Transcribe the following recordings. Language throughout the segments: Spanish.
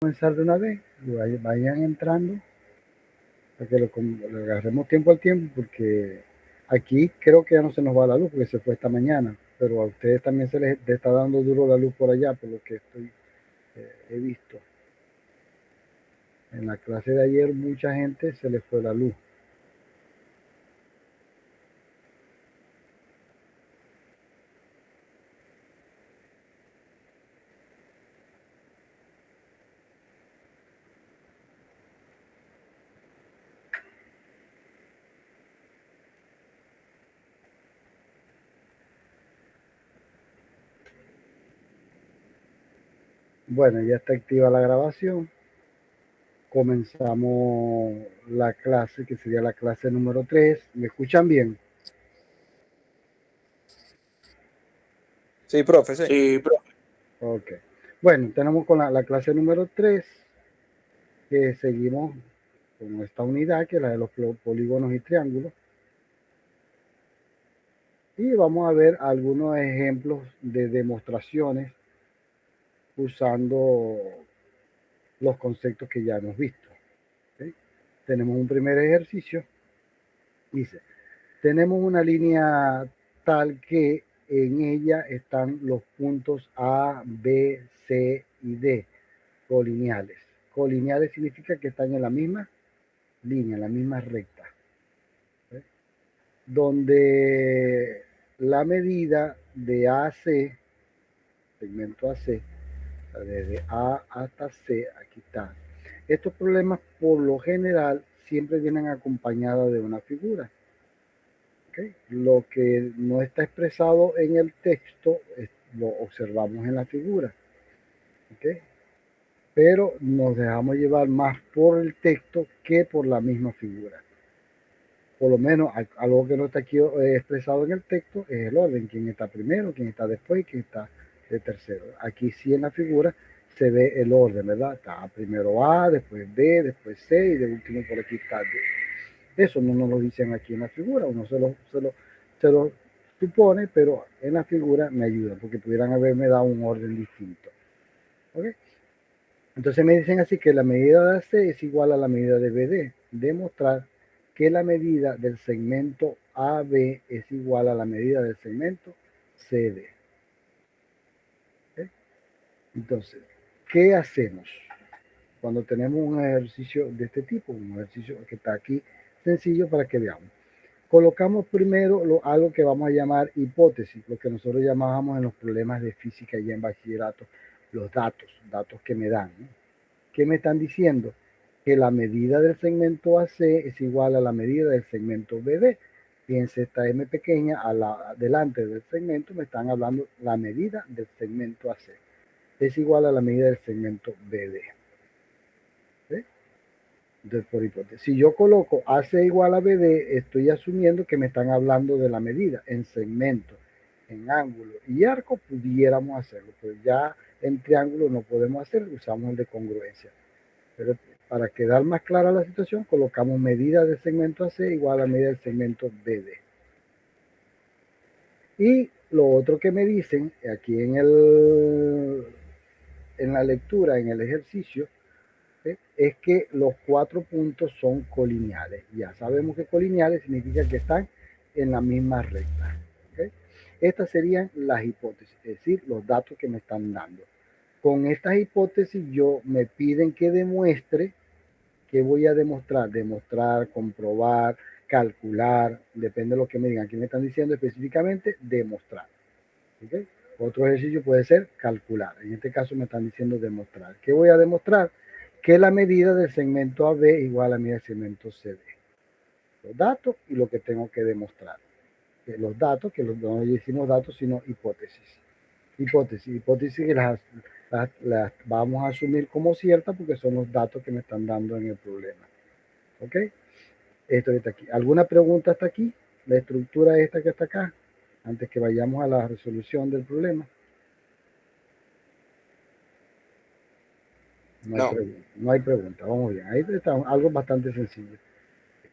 comenzar de una vez, vayan entrando, para que lo agarremos tiempo al tiempo, porque aquí creo que ya no se nos va la luz, porque se fue esta mañana, pero a ustedes también se les está dando duro la luz por allá, por lo que he visto. En la clase de ayer mucha gente se les fue la luz. Bueno, ya está activa la grabación. Comenzamos la clase, que sería la clase número 3. ¿Me escuchan bien? Sí, profe, sí. Sí, profe. Ok. Bueno, tenemos con la clase número 3, que seguimos con esta unidad, que es la de los polígonos y triángulos. Y vamos a ver algunos ejemplos de demostraciones usando los conceptos que ya hemos visto. ¿Okay? Tenemos un primer ejercicio. Dice, tenemos una línea tal que en ella están los puntos A, B, C y D, colineales. Colineales significa que están en la misma línea, en la misma recta. ¿Okay? Donde la medida de AC, segmento AC, desde A hasta C, aquí está. Estos problemas por lo general siempre vienen acompañados de una figura. ¿Okay? Lo que no está expresado en el texto lo observamos en la figura. ¿Okay? Pero nos dejamos llevar más por el texto que por la misma figura. Por lo menos algo que no está aquí expresado en el texto es el orden, quién está primero, quién está después y quién está de tercero. Aquí sí en la figura se ve el orden, ¿verdad? Está primero A, después B, después C y de último por aquí está D. Eso no nos lo dicen aquí en la figura, uno se lo supone, pero en la figura me ayuda, porque pudieran haberme dado un orden distinto. ¿Okay? Entonces me dicen así que la medida de AC es igual a la medida de BD. Demostrar que la medida del segmento AB es igual a la medida del segmento CD. ¿Okay? Entonces, ¿qué hacemos cuando tenemos un ejercicio de este tipo? Un ejercicio que está aquí sencillo para que veamos. Colocamos primero algo que vamos a llamar hipótesis, lo que nosotros llamábamos en los problemas de física y en bachillerato, los datos que me dan, ¿no? ¿Qué me están diciendo? Que la medida del segmento AC es igual a la medida del segmento BD. Fíjense, esta M pequeña delante del segmento me están hablando la medida del segmento AC. Es igual a la medida del segmento BD. ¿Sí? Entonces, por hipótesis, si yo coloco AC igual a BD, estoy asumiendo que me están hablando de la medida en segmento, en ángulo y arco pudiéramos hacerlo, pero ya en triángulo no podemos hacerlo, usamos el de congruencia. Pero para quedar más clara la situación, colocamos medida del segmento AC igual a medida del segmento BD. Y lo otro que me dicen aquí en la lectura, en el ejercicio, es que los 4 puntos son colineales. Ya sabemos que colineales significa que están en la misma recta. ¿Okay? Estas serían las hipótesis, es decir, los datos que me están dando. Con estas hipótesis me piden que demuestre. ¿Qué voy a demostrar? Demostrar, comprobar, calcular, depende de lo que me digan. Aquí me están diciendo específicamente demostrar. ¿Okay? Otro ejercicio puede ser calcular. En este caso me están diciendo demostrar. ¿Qué voy a demostrar? Que la medida del segmento AB es igual a la medida del segmento CD. Los datos y lo que tengo que demostrar. Los datos, que no decimos datos, sino hipótesis. Hipótesis que las vamos a asumir como ciertas porque son los datos que me están dando en el problema. ¿Ok? Esto está aquí. ¿Alguna pregunta hasta aquí? La estructura esta que está acá, antes que vayamos a la resolución del problema. No hay pregunta. Vamos bien. Ahí está algo bastante sencillo.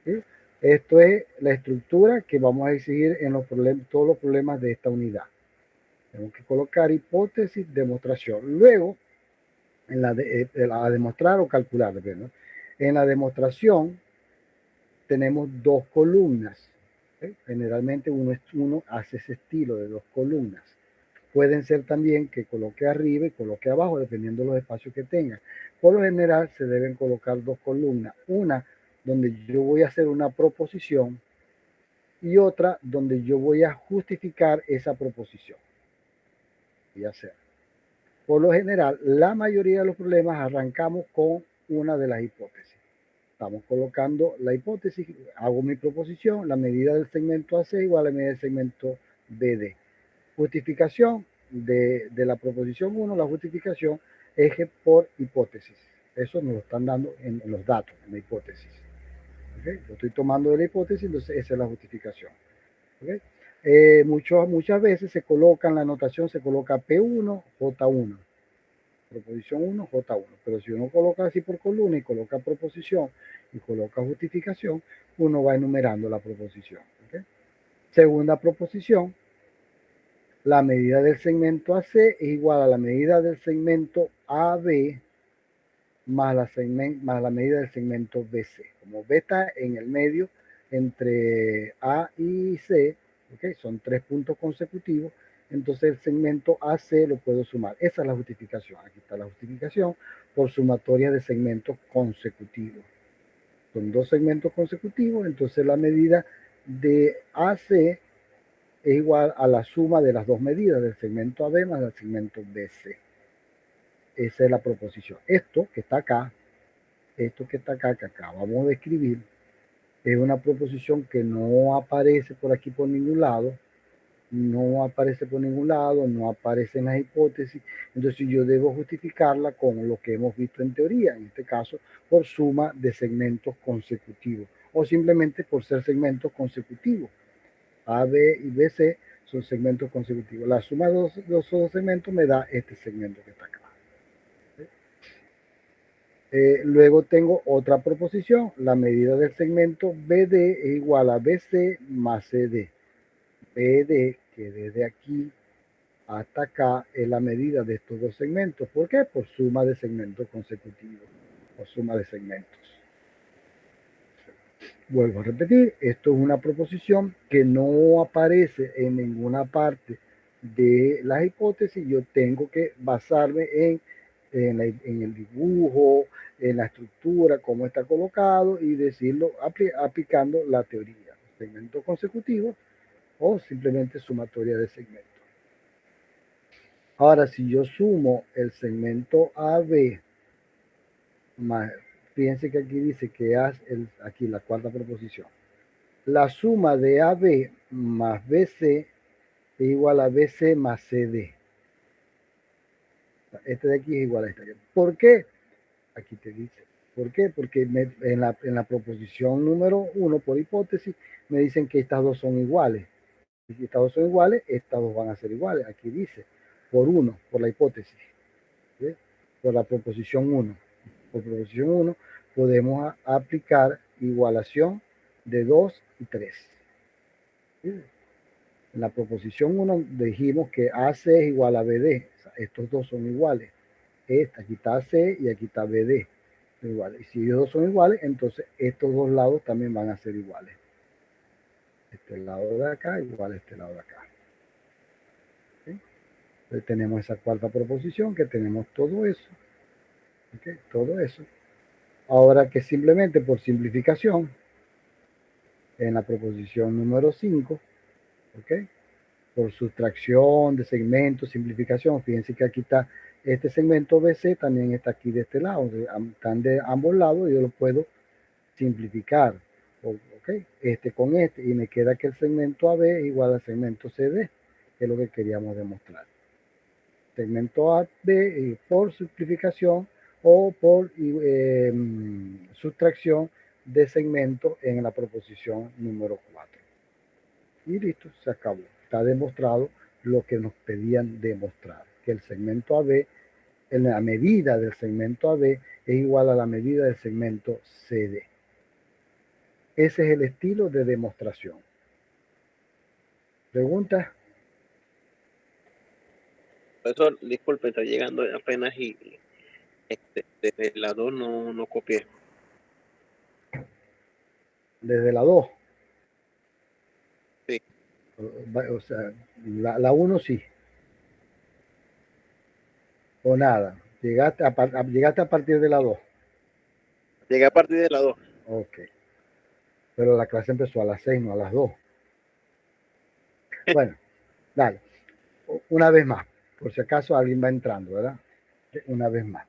¿Sí? Esto es la estructura que vamos a exigir en todos los problemas de esta unidad. Tenemos que colocar hipótesis, demostración. Luego, a demostrar o calcular, ¿no? En la demostración tenemos dos columnas. ¿Okay? Generalmente uno hace ese estilo de dos columnas. Pueden ser también que coloque arriba y coloque abajo, dependiendo de los espacios que tenga. Por lo general se deben colocar dos columnas. Una donde yo voy a hacer una proposición y otra donde yo voy a justificar esa proposición. Voy a hacer. Por lo general, la mayoría de los problemas arrancamos con una de las hipótesis. Estamos colocando la hipótesis, hago mi proposición, la medida del segmento AC igual a la medida del segmento BD. Justificación de la proposición 1, la justificación eje por hipótesis. Eso nos lo están dando en los datos, en la hipótesis. ¿Okay? Lo estoy tomando de la hipótesis, entonces esa es la justificación. ¿Okay? Muchas veces se coloca en la anotación, se coloca P1, J1. Proposición 1, J1. Pero si uno coloca así por columna y coloca proposición y coloca justificación, uno va enumerando la proposición. ¿Okay? Segunda proposición, la medida del segmento AC es igual a la medida del segmento AB más la medida del segmento BC. Como B está en el medio entre A y C, ¿okay? Son 3 puntos consecutivos, entonces el segmento AC lo puedo sumar. Esa es la justificación. Aquí está la justificación por sumatoria de segmentos consecutivos. Son 2 segmentos consecutivos, entonces la medida de AC es igual a la suma de las dos medidas del segmento AB más del segmento BC. Esa es la proposición. Esto que está acá, que acabamos de escribir, es una proposición que no aparece por aquí por ningún lado, no aparece en las hipótesis, entonces yo debo justificarla con lo que hemos visto en teoría, en este caso por suma de segmentos consecutivos, o simplemente por ser segmentos consecutivos. A, B y BC son segmentos consecutivos. La suma de los dos segmentos me da este segmento que está acá. Luego tengo otra proposición. La medida del segmento BD es igual a BC más CD. BD, que desde aquí hasta acá es la medida de estos dos segmentos. ¿Por qué? Por suma de segmentos consecutivos o suma de segmentos. Vuelvo a repetir, esto es una proposición que no aparece en ninguna parte de las hipótesis. Yo tengo que basarme en el dibujo, en la estructura, cómo está colocado y decirlo aplicando la teoría. Segmentos consecutivos o simplemente sumatoria de segmentos. Ahora, si yo sumo el segmento AB más, fíjense que aquí dice que aquí la cuarta proposición. La suma de AB más BC es igual a BC más CD. Este de aquí es igual a este. ¿Por qué? Aquí te dice. ¿Por qué? Porque en la proposición número 1, por hipótesis, me dicen que estas dos son iguales. Y si estas dos son iguales, estas dos van a ser iguales. Aquí dice, por 1, por la hipótesis. ¿Sí? Por la proposición 1. Por proposición 1 podemos aplicar igualación de 2 y 3. ¿Sí? En la proposición 1 dijimos que AC es igual a BD. O sea, estos dos son iguales. Aquí está AC y aquí está BD. Iguales. Y si ellos dos son iguales, entonces estos dos lados también van a ser iguales. Este lado de acá igual a este lado de acá. ¿Sí? Entonces tenemos esa cuarta proposición, que tenemos todo eso. ¿Okay? Todo eso. Ahora que simplemente por simplificación, en la proposición número 5, ¿okay? Por sustracción de segmentos, simplificación, fíjense que aquí está este segmento BC, también está aquí de este lado, están de ambos lados y yo lo puedo simplificar, ¿okay? Este con este, y me queda que el segmento AB es igual al segmento CD, que es lo que queríamos demostrar. Segmento AB por simplificación o por sustracción de segmento en la proposición número 4. Y listo, se acabó. Está demostrado lo que nos pedían demostrar, que el segmento AB, en la medida del segmento AB es igual a la medida del segmento CD. Ese es el estilo de demostración. ¿Preguntas? Profesor, disculpe, está llegando apenas y Desde la 2 no copié. Desde la 2. Sí. O sea, la 1 sí. O nada. Llegaste a partir de la 2. Llegué a partir de la 2. Ok. Pero la clase empezó a las 6, no a las 2. Bueno, dale. Una vez más. Por si acaso alguien va entrando, ¿verdad? Una vez más.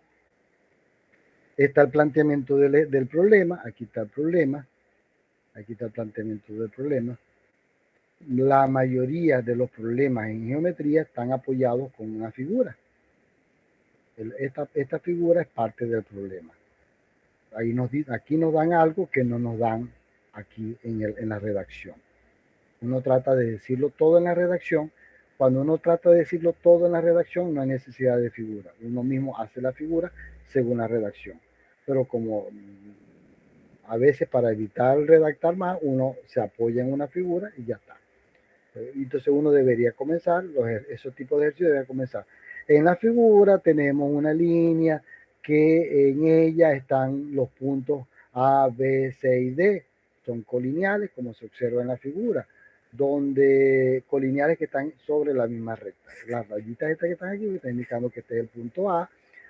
Está el planteamiento del problema. Aquí está el problema. Aquí está el planteamiento del problema. La mayoría de los problemas en geometría están apoyados con una figura. Esta figura es parte del problema. Aquí nos dan algo que no nos dan aquí en la redacción. Uno trata de decirlo todo en la redacción. Cuando uno trata de decirlo todo en la redacción, no hay necesidad de figura. Uno mismo hace la figura según la redacción. Pero como a veces para evitar redactar más, uno se apoya en una figura y ya está. Entonces uno debería comenzar, esos tipos de ejercicios deberían comenzar. En la figura tenemos una línea que en ella están los puntos A, B, C y D. Son colineales, como se observa en la figura, donde colineales que están sobre la misma recta. Las rayitas estas que están aquí me están indicando que este es el punto A,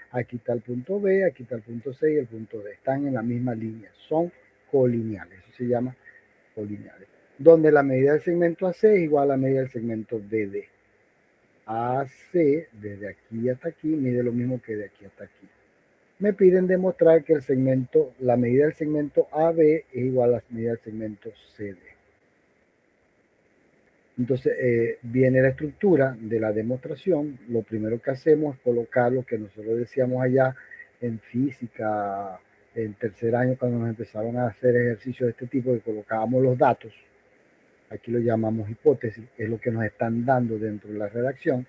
aquí está el punto B, aquí está el punto C y el punto D. Están en la misma línea, son colineales, eso se llama colineales, donde la medida del segmento AC es igual a la medida del segmento BD. AC, desde aquí hasta aquí, mide lo mismo que de aquí hasta aquí. Me piden demostrar que la medida del segmento AB es igual a la medida del segmento CD. Entonces viene la estructura de la demostración. Lo primero que hacemos es colocar lo que nosotros decíamos allá en física, en tercer año, cuando nos empezaron a hacer ejercicios de este tipo, que colocábamos los datos. Aquí lo llamamos hipótesis, es lo que nos están dando dentro de la redacción.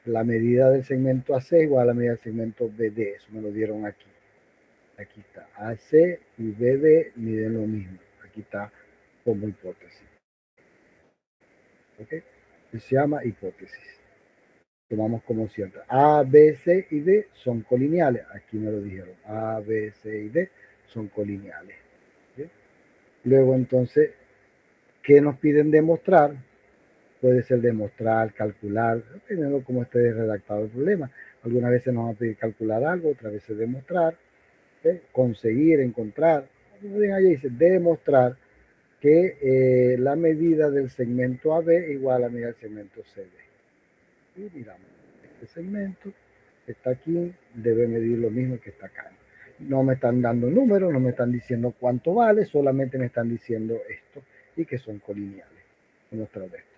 La medida del segmento AC igual a la medida del segmento BD, eso me lo dieron aquí. Aquí está, AC y BD miden lo mismo. Aquí está como hipótesis. ¿Ok? Se llama hipótesis. Tomamos como cierta. A, B, C y D son colineales. Aquí me lo dijeron. A, B, C y D son colineales. ¿Okay? Luego entonces, ¿qué nos piden demostrar? Puede ser demostrar, calcular, dependiendo de cómo esté redactado el problema. Algunas veces nos van a pedir calcular algo, otras veces demostrar, conseguir, encontrar. Ahí dice demostrar que la medida del segmento AB es igual a la medida del segmento CD. Y miramos, este segmento está aquí, debe medir lo mismo que está acá. No me están dando números, no me están diciendo cuánto vale, solamente me están diciendo esto y que son colineales. Demostrar esto.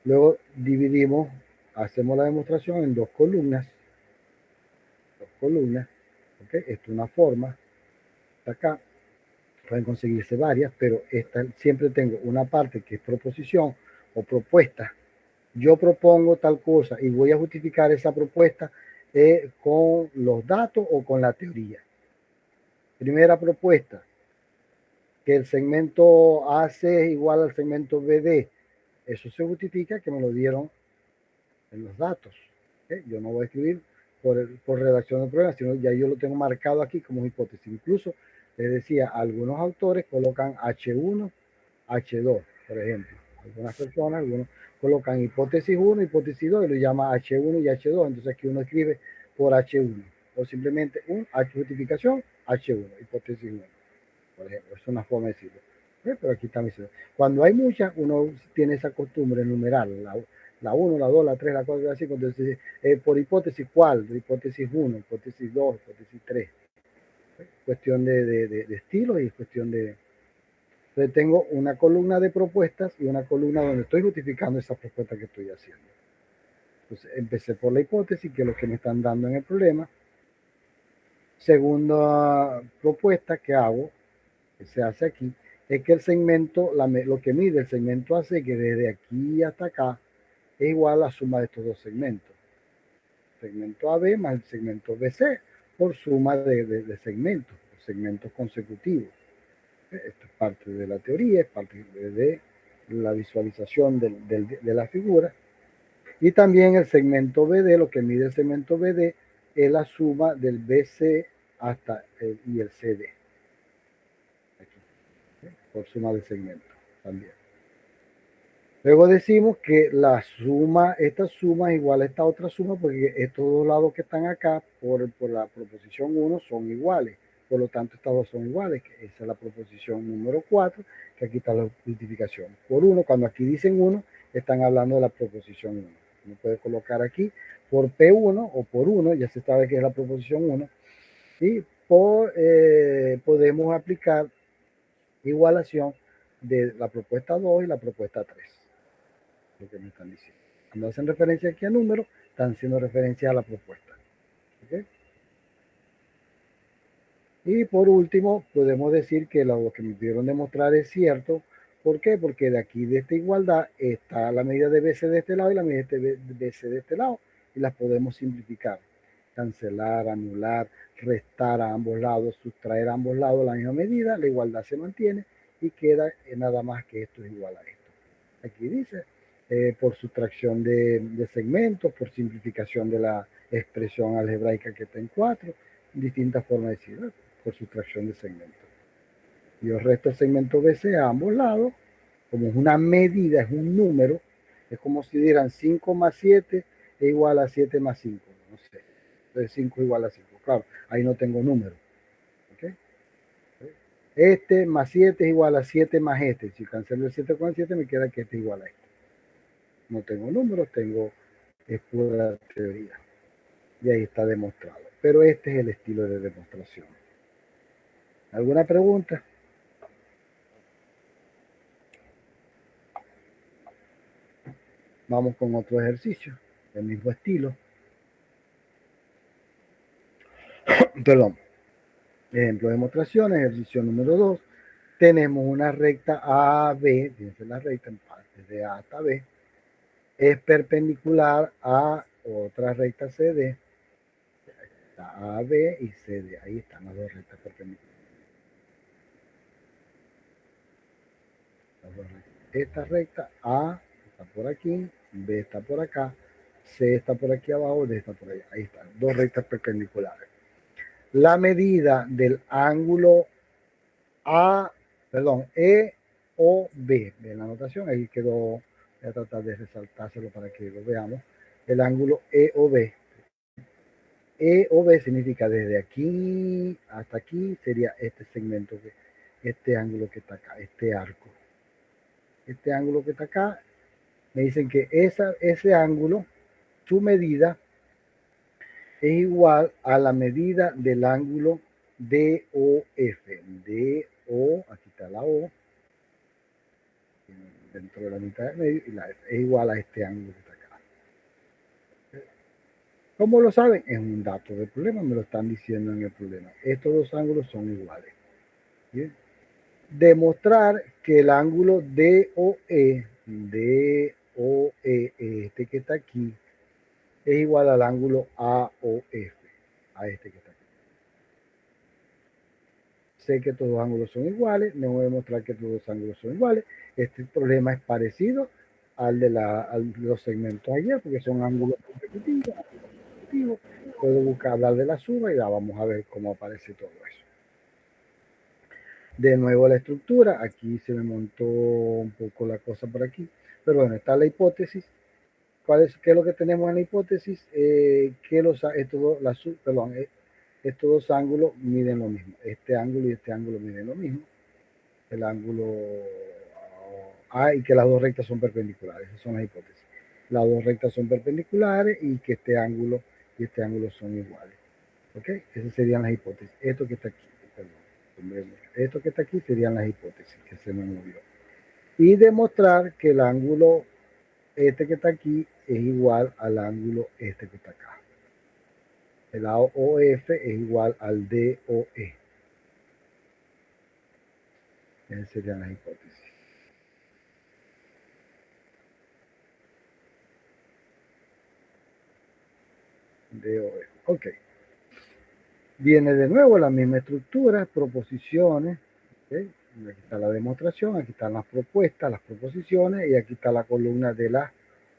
Luego dividimos, hacemos la demostración en dos columnas. ¿Ok? Esto es una forma. Está acá. Pueden conseguirse varias, pero siempre tengo una parte que es proposición o propuesta. Yo propongo tal cosa y voy a justificar esa propuesta con los datos o con la teoría. Primera propuesta, que el segmento AC es igual al segmento BD. Eso se justifica que me lo dieron en los datos. Yo no voy a escribir por redacción de pruebas, sino ya yo lo tengo marcado aquí como hipótesis. Incluso les decía, algunos autores colocan H1, H2, por ejemplo. Algunas personas, algunos colocan hipótesis 1, hipótesis 2 y lo llama H1 y H2. Entonces aquí uno escribe por H1 o simplemente justificación H1, hipótesis 1. Por ejemplo, es una forma de decirlo. Pero aquí está mi ciudad. Cuando hay muchas, uno tiene esa costumbre de numerar la 1, la 2, la 3, la 4, la 5. Entonces, por hipótesis, ¿cuál? Hipótesis 1, hipótesis 2, hipótesis 3. Cuestión de estilo y cuestión de... Entonces, tengo una columna de propuestas y una columna donde estoy justificando esa propuesta que estoy haciendo. Entonces, empecé por la hipótesis, que es lo que me están dando en el problema. Segunda propuesta que hago, que se hace aquí, es que el segmento, lo que mide el segmento AC, que desde aquí hasta acá, es igual a la suma de estos dos segmentos. Segmento AB más el segmento BC, por suma de segmentos consecutivos. Esto es parte de la teoría, es parte de la visualización de la figura. Y también el segmento BD, lo que mide el segmento BD, es la suma del BC hasta y el CD. Aquí, ¿okay? Por suma de segmento también. Luego decimos que la suma, esta suma es igual a esta otra suma porque estos dos lados que están acá por la proposición 1 son iguales. Por lo tanto, estas dos son iguales. Que esa es la proposición número 4, que aquí está la multiplicación por 1. Cuando aquí dicen 1, están hablando de la proposición 1. Uno puede colocar aquí por P1 o por 1, ya se sabe que es la proposición 1. Y podemos aplicar igualación de la propuesta 2 y la propuesta 3. Lo que me están diciendo. Cuando hacen referencia aquí a números, están haciendo referencia a la propuesta. ¿Okay? Y por último, podemos decir que lo que me pidieron demostrar es cierto. ¿Por qué? Porque de aquí, de esta igualdad, está la medida de BC de este lado y la medida de BC de este lado. Y las podemos simplificar. Cancelar, anular, restar a ambos lados, sustraer a ambos lados la misma medida. La igualdad se mantiene y queda nada más que esto es igual a esto. Aquí dice, por sustracción de segmentos, por simplificación de la expresión algebraica que está en 4, distintas formas de decir, ¿no? Por sustracción de segmentos. Yo resto el segmento BC a ambos lados, como es una medida, es un número, es como si dieran 5 más 7 es igual a 7 más 5, no sé, entonces 5 es igual a 5, claro, ahí no tengo número, ¿ok? Este más 7 es igual a 7 más este, si cancelo el 7 con el 7 me queda que este es igual a este. No tengo números, es pura teoría. Y ahí está demostrado. Pero este es el estilo de demostración. ¿Alguna pregunta? Vamos con otro ejercicio del mismo estilo. Perdón. Ejemplo de demostración, ejercicio número 2. Tenemos una recta AB, fíjense la recta en partes de A hasta B, es perpendicular a otra recta CD. Está AB y CD, ahí están las dos rectas perpendiculares. Las dos rectas. Esta recta A está por aquí, B está por acá, C está por aquí abajo, D está por allá. Ahí están, dos rectas perpendiculares. La medida del ángulo EOB, de la anotación, ahí quedó, voy a tratar de resaltárselo para que lo veamos. El ángulo EOB. EOB significa desde aquí hasta aquí, sería este segmento, este ángulo que está acá, este arco. Este ángulo que está acá, me dicen que ese ángulo, su medida, es igual a la medida del ángulo DOF. DO, aquí está la O, dentro de la mitad del medio, y la F es igual a este ángulo que está acá. ¿Cómo lo saben? Es un dato del problema, me lo están diciendo en el problema. Estos dos ángulos son iguales. ¿Bien? Demostrar que el ángulo DOE, este que está aquí, es igual al ángulo AOF, a este que está aquí. Sé que estos dos ángulos son iguales, me voy a demostrar que estos dos ángulos son iguales. Este problema es parecido al de los segmentos ayer, porque son ángulos consecutivos. Puedo hablar de la suma y vamos a ver cómo aparece todo eso. De nuevo la estructura, aquí se me montó un poco la cosa por aquí, pero bueno, está la hipótesis. ¿Qué es lo que tenemos en la hipótesis? Que estos dos ángulos miden lo mismo. Este ángulo y este ángulo miden lo mismo. El ángulo A y que las dos rectas son perpendiculares. Esas son las hipótesis. Las dos rectas son perpendiculares y que este ángulo y este ángulo son iguales. ¿Ok? Esas serían las hipótesis. Esto que está aquí, perdón. Esto que está aquí serían las hipótesis que se me movió. Y demostrar que el ángulo este que está aquí es igual al ángulo este que está acá. El AOF es igual al DOE. Esas serían las hipótesis. DOE. Ok. Viene de nuevo la misma estructura, proposiciones. ¿Okay? Aquí está la demostración, aquí están las propuestas, las proposiciones y aquí está la columna de las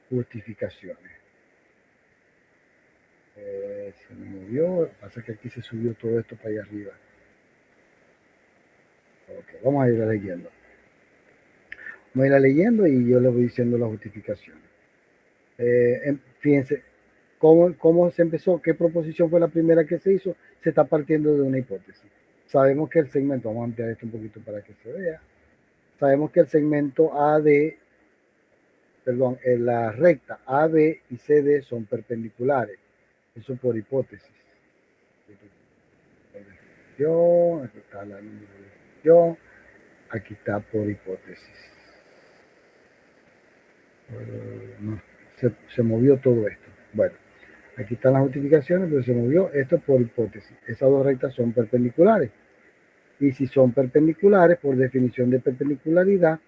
justificaciones. Se me movió, pasa que aquí se subió todo esto para allá arriba. Okay, vamos a ir leyendo. Vamos a ir leyendo y yo les voy diciendo la justificación. Fíjense, ¿cómo se empezó? ¿Qué proposición fue la primera que se hizo? Se está partiendo de una hipótesis. Sabemos que el segmento, vamos a ampliar esto un poquito para que se vea. Sabemos que el segmento AD, perdón, en la recta AB y CD son perpendiculares. Eso por hipótesis. Aquí está la numeración. Aquí está por hipótesis. No, se movió todo esto. Bueno, aquí están las justificaciones, pero se movió esto por hipótesis. Esas dos rectas son perpendiculares. Y si son perpendiculares, por definición de perpendicularidad,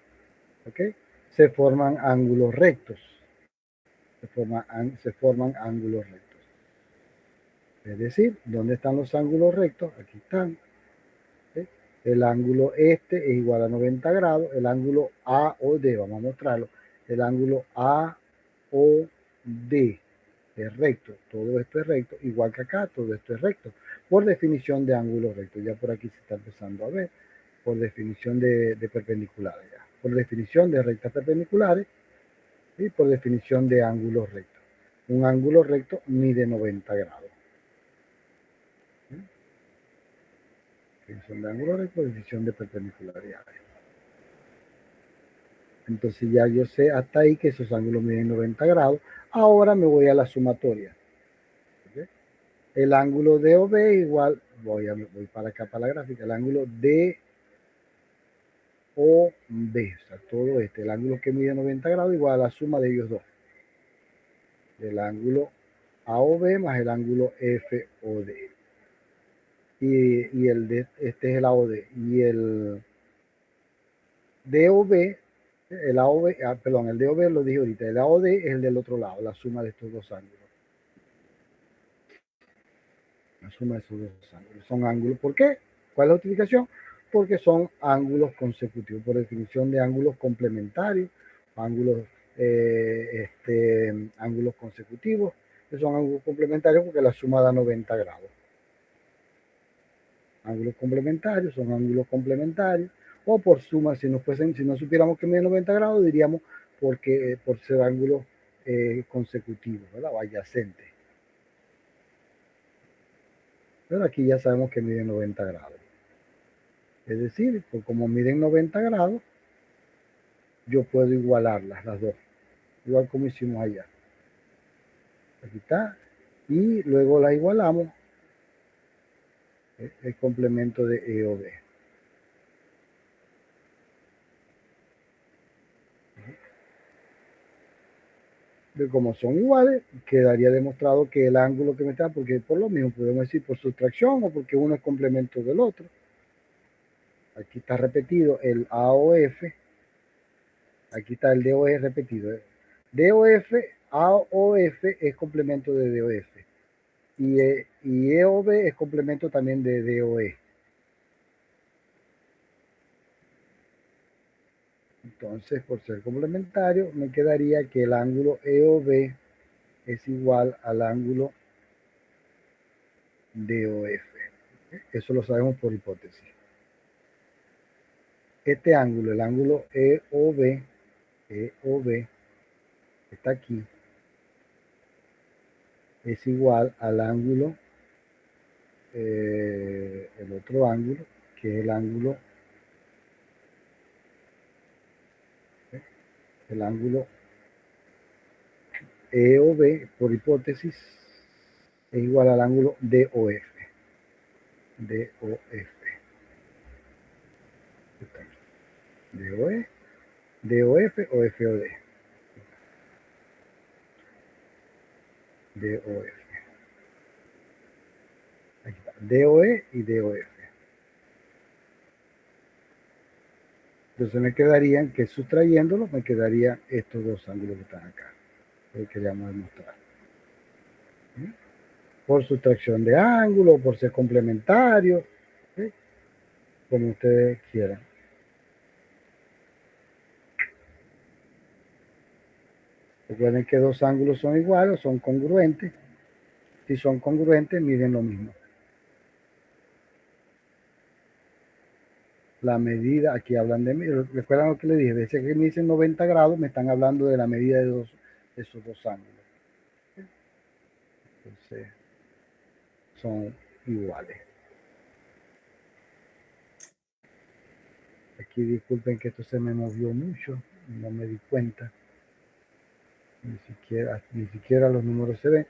¿okay? Se forman ángulos rectos. Se forman ángulos rectos. Es decir, ¿dónde están los ángulos rectos? Aquí están. ¿Okay? El ángulo este es igual a 90 grados. El ángulo AOD, vamos a mostrarlo. El ángulo AOD es recto. Todo esto es recto. Igual que acá, todo esto es recto. Por definición de ángulos rectos. Ya por aquí se está empezando a ver. Por definición de perpendiculares. Ya. Por definición de rectas perpendiculares y por definición de ángulos rectos. Un ángulo recto mide 90 grados. Definición de ángulo recto, definición de perpendicularidades. Entonces ya yo sé hasta ahí que esos ángulos miden 90 grados. Ahora me voy a la sumatoria. ¿Okay? El ángulo DOB igual, voy para acá para la gráfica, el ángulo DOB, o sea, todo el ángulo que mide 90 grados igual a la suma de ellos dos. El ángulo AOB más el ángulo FOD. Y este es el AOD. Y el DOB, el AOB, perdón, el DOB lo dije ahorita, el AOD es el del otro lado, la suma de estos dos ángulos. La suma de esos dos ángulos. Son ángulos, ¿por qué? ¿Cuál es la justificación? Porque son ángulos consecutivos, por definición de ángulos complementarios, ángulos, ángulos consecutivos, que son ángulos complementarios porque la suma da 90 grados. Ángulos complementarios son ángulos complementarios, o por suma, si no supiéramos que mide 90 grados, diríamos porque por ser ángulos consecutivos, ¿verdad? O adyacentes. Pero aquí ya sabemos que miden 90 grados. Es decir, pues como miden 90 grados, yo puedo igualarlas las dos, igual como hicimos allá. Aquí está. Y luego las igualamos, el complemento de E o B. De como son iguales, quedaría demostrado que el ángulo que me está, porque por lo mismo podemos decir por sustracción o porque uno es complemento del otro. Aquí está repetido el AOF. Aquí está el DOE repetido. DOF, AOF es complemento de DOF. Y EOB es complemento también de DOE. Entonces, por ser complementario, me quedaría que el ángulo EOB es igual al ángulo DOF. Eso lo sabemos por hipótesis. Este ángulo, el ángulo EOB, está aquí, es igual al ángulo, el otro ángulo, que es el ángulo EOB, por hipótesis, es igual al ángulo DOF. DOF. DOE, DOF o FOD. DOF. Aquí está, DOE y DOF. Entonces me quedarían que sustrayéndolos me quedarían estos dos ángulos que están acá. Lo que queríamos demostrar. ¿Sí? Por sustracción de ángulo, por ser complementario, ¿sí? Como ustedes quieran. Recuerden que dos ángulos son iguales, son congruentes. Si son congruentes, miden lo mismo. La medida, aquí hablan de, recuerdan lo que les dije, a veces que me dicen 90 grados, me están hablando de la medida de esos dos ángulos. Entonces, son iguales. Aquí disculpen que esto se me movió mucho, no me di cuenta. Ni siquiera los números se ven,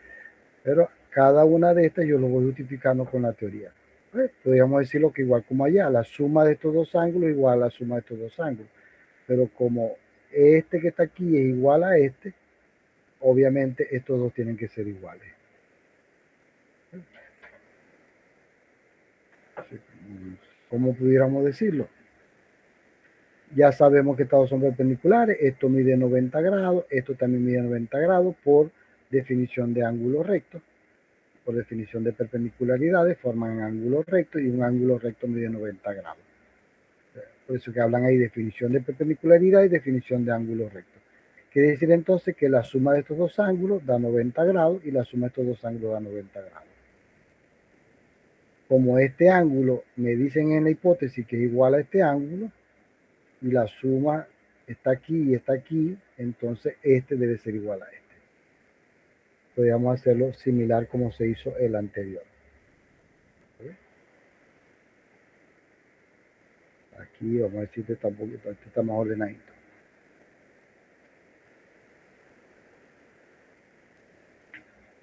pero cada una de estas yo lo voy justificando con la teoría. Podríamos decirlo que igual como allá, la suma de estos dos ángulos es igual a la suma de estos dos ángulos. Pero como este que está aquí es igual a este, obviamente estos dos tienen que ser iguales. ¿Cómo pudiéramos decirlo? Ya sabemos que estos son perpendiculares, esto mide 90 grados, esto también mide 90 grados por definición de ángulo recto, por definición de perpendicularidades, forman ángulo recto y un ángulo recto mide 90 grados. Por eso que hablan ahí definición de perpendicularidad y definición de ángulo recto. Quiere decir entonces que la suma de estos dos ángulos da 90 grados y la suma de estos dos ángulos da 90 grados. Como este ángulo me dicen en la hipótesis que es igual a este ángulo y la suma está aquí y está aquí, entonces este debe ser igual a este. Podríamos hacerlo similar como se hizo el anterior. Aquí vamos a decir que está un poquito, este está más ordenadito.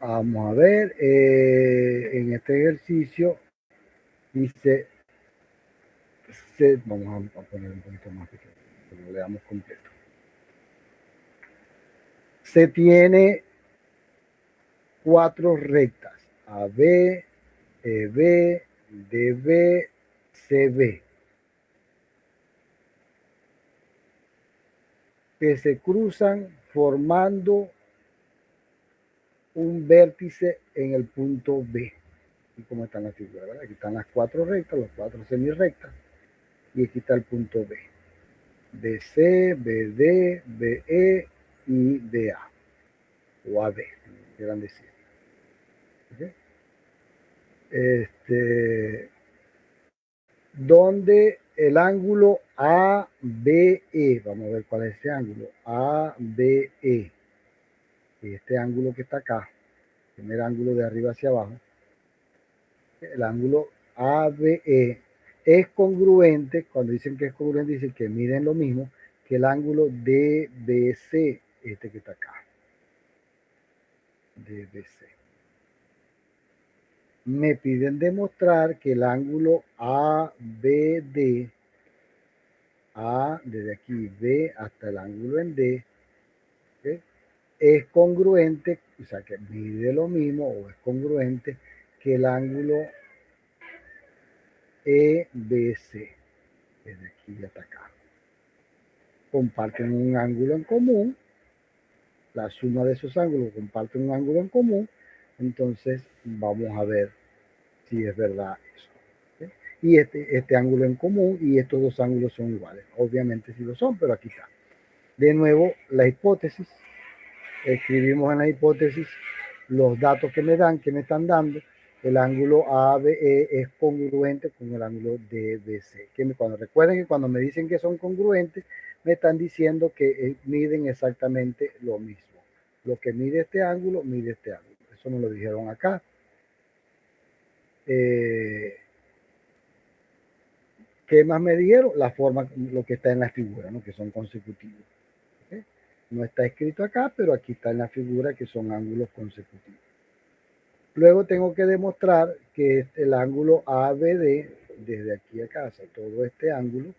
Vamos a ver, en este ejercicio dice, vamos a poner un poquito más pequeño, que lo leamos completo. Se tiene cuatro rectas, AB, EB, DB, CB, que se cruzan formando un vértice en el punto B. Y como está en la figura, ¿verdad? Aquí están las cuatro rectas, las cuatro semirrectas, y aquí está el punto B. BC, BD, BE y BA, o AB, quieran decir. ¿Okay? Donde el ángulo ABE, vamos a ver cuál es ese ángulo, ABE, este ángulo que está acá, el primer ángulo de arriba hacia abajo, el ángulo ABE es congruente, cuando dicen que es congruente, dicen que miden lo mismo que el ángulo DBC, este que está acá, DBC. Me piden demostrar que el ángulo ABD, A desde aquí, B hasta el ángulo en D, ¿okay? Es congruente, o sea que mide lo mismo o es congruente que el ángulo EBC, desde aquí hasta acá. Comparten un ángulo en común, la suma de esos ángulos comparten un ángulo en común, entonces vamos a ver si es verdad eso. ¿Okay? Y este ángulo en común y estos dos ángulos son iguales. Obviamente sí lo son, pero aquí está. De nuevo, la hipótesis. Escribimos en la hipótesis los datos que me dan, que me están dando. El ángulo ABE es congruente con el ángulo DBC. Cuando recuerden que cuando me dicen que son congruentes, me están diciendo que miden exactamente lo mismo. Lo que mide este ángulo, mide este ángulo. Eso me lo dijeron acá. ¿Qué más me dijeron? La forma, lo que está en la figura, ¿no? Que son consecutivos. ¿Okay? No está escrito acá, pero aquí está en la figura que son ángulos consecutivos. Luego tengo que demostrar que el ángulo ABD, desde aquí a acá, o sea, todo este ángulo,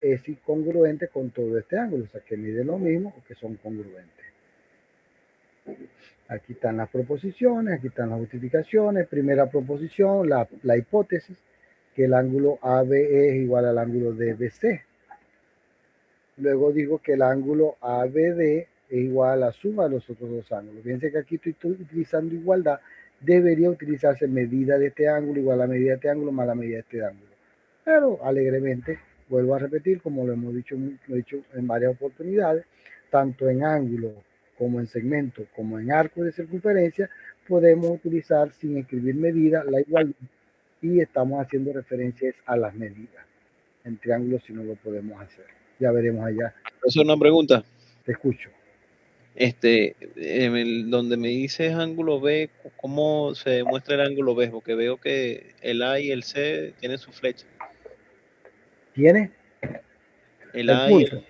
es incongruente con todo este ángulo, o sea, que miden lo mismo o que son congruentes. Aquí están las proposiciones, aquí están las justificaciones. Primera proposición, la hipótesis, que el ángulo ABE es igual al ángulo DBC. Luego digo que el ángulo ABD es igual a la suma de los otros dos ángulos. Fíjense que aquí estoy utilizando igualdad. Debería utilizarse medida de este ángulo igual a la medida de este ángulo más la medida de este ángulo. Pero alegremente, vuelvo a repetir, como lo hemos dicho, lo he dicho en varias oportunidades, tanto en ángulo como en segmento, como en arco de circunferencia, podemos utilizar sin escribir medidas la igualdad y estamos haciendo referencias a las medidas. En triángulos si no lo podemos hacer. Ya veremos allá. Eso es una pregunta. Te escucho. Donde me dices ángulo B, ¿cómo se demuestra el ángulo B? Porque veo que el A y el C tienen su flecha. ¿Tiene? El El A y punto. el...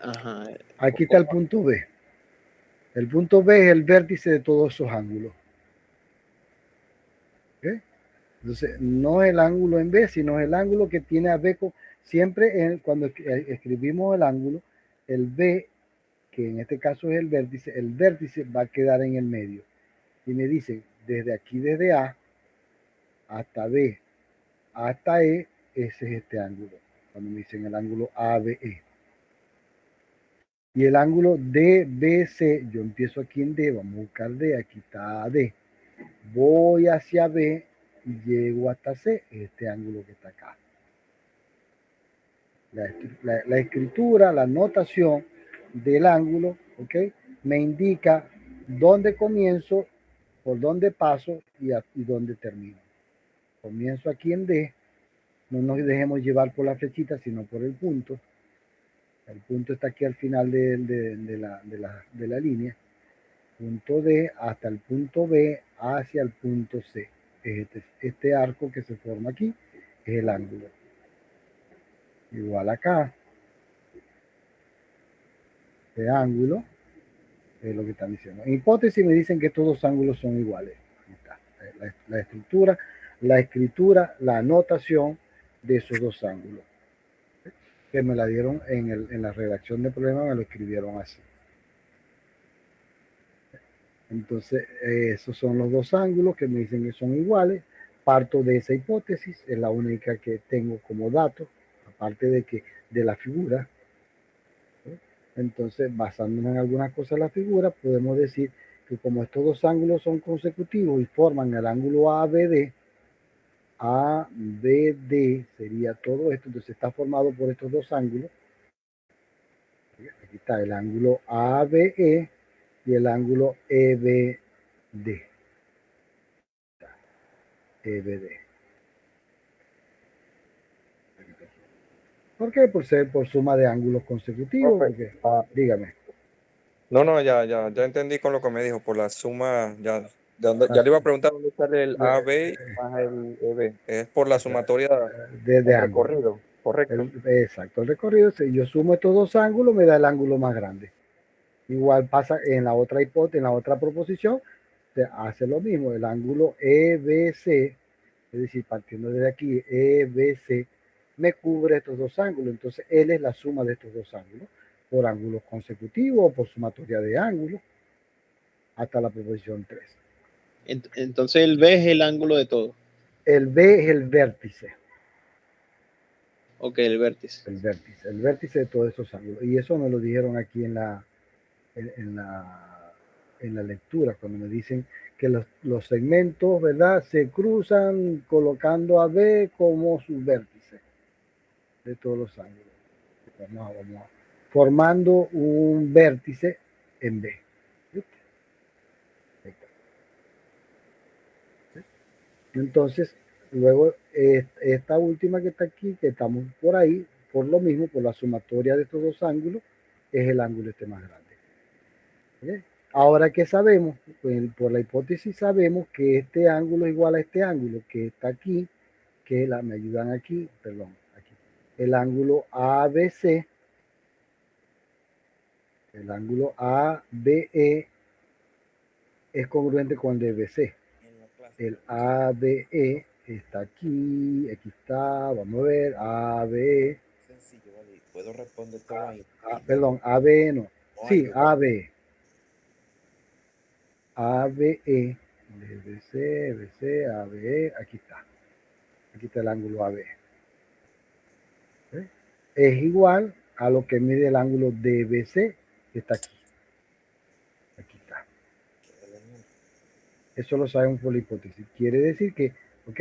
Ajá. Aquí está el punto B. El punto B es el vértice de todos esos ángulos. ¿Okay? Entonces, no es el ángulo en B, sino es el ángulo que tiene a B. Siempre cuando escribimos el ángulo, el B, que en este caso es el vértice va a quedar en el medio. Y me dicen, desde aquí, desde A hasta B, hasta E, ese es este ángulo. Cuando me dicen el ángulo ABE. Y el ángulo DBC, yo empiezo aquí en D, vamos a buscar D, aquí está D. Voy hacia B y llego hasta C, este ángulo que está acá. La escritura, la notación del ángulo, ¿ok? Me indica dónde comienzo, por dónde paso y dónde termino. Comienzo aquí en D, no nos dejemos llevar por la flechita, sino por el punto. El punto está aquí al final de la línea. Punto D hasta el punto B hacia el punto C. Este arco que se forma aquí es el ángulo. Igual acá. Este ángulo es lo que están diciendo. En hipótesis me dicen que estos dos ángulos son iguales. Ahí está. La estructura, la escritura, la anotación de esos dos ángulos. Que me la dieron en la redacción de problema, me lo escribieron así. Entonces, esos son los dos ángulos que me dicen que son iguales. Parto de esa hipótesis, es la única que tengo como dato, aparte de la figura. Entonces, basándonos en algunas cosas de la figura, podemos decir que como estos dos ángulos son consecutivos y forman el ángulo ABD, ABD sería todo esto, entonces está formado por estos dos ángulos. Aquí está el ángulo ABE y el ángulo EBD. EBD. ¿Por qué? Por suma de ángulos consecutivos. Profe, Porque, dígame. no, ya entendí con lo que me dijo, por la suma, ya le iba a preguntar dónde sale el AB más el EB, es por la sumatoria De del ángulos. recorrido, correcto. Exacto, el recorrido, si yo sumo estos dos ángulos, me da el ángulo más grande. Igual pasa en la otra hipótesis, en la otra proposición, se hace lo mismo, el ángulo EBC, es decir, partiendo desde aquí, EBC, me cubre estos dos ángulos, entonces L es la suma de estos dos ángulos, por ángulos consecutivos o por sumatoria de ángulos, hasta la proposición 3. Entonces el B es el ángulo de todo. El B es el vértice. Ok, el vértice. El vértice de todos esos ángulos. Y eso me lo dijeron aquí en la lectura, cuando me dicen que los segmentos, ¿verdad? Se cruzan colocando a B como su vértice de todos los ángulos. Vamos formando un vértice en B. Entonces, luego esta última que está aquí, que estamos por ahí, por lo mismo, por la sumatoria de estos dos ángulos, es el ángulo este más grande. ¿Okay? Ahora que sabemos, pues, por la hipótesis sabemos que este ángulo es igual a este ángulo que está aquí, que me ayudan aquí, perdón, aquí. El ángulo ABC, el ángulo ABE es congruente con el DBC. El ABE está aquí, aquí está, vamos a ver, ABE. Sencillo, vale, puedo responder todo ahí. Perdón, ABE no. Sí, ABE. ABE, DBC, BC, ABE, aquí está. Aquí está el ángulo AB. ¿Sí? Es igual a lo que mide el ángulo DBC, que está aquí. Aquí está. Eso lo sabemos por la hipótesis. Quiere decir que, ¿ok?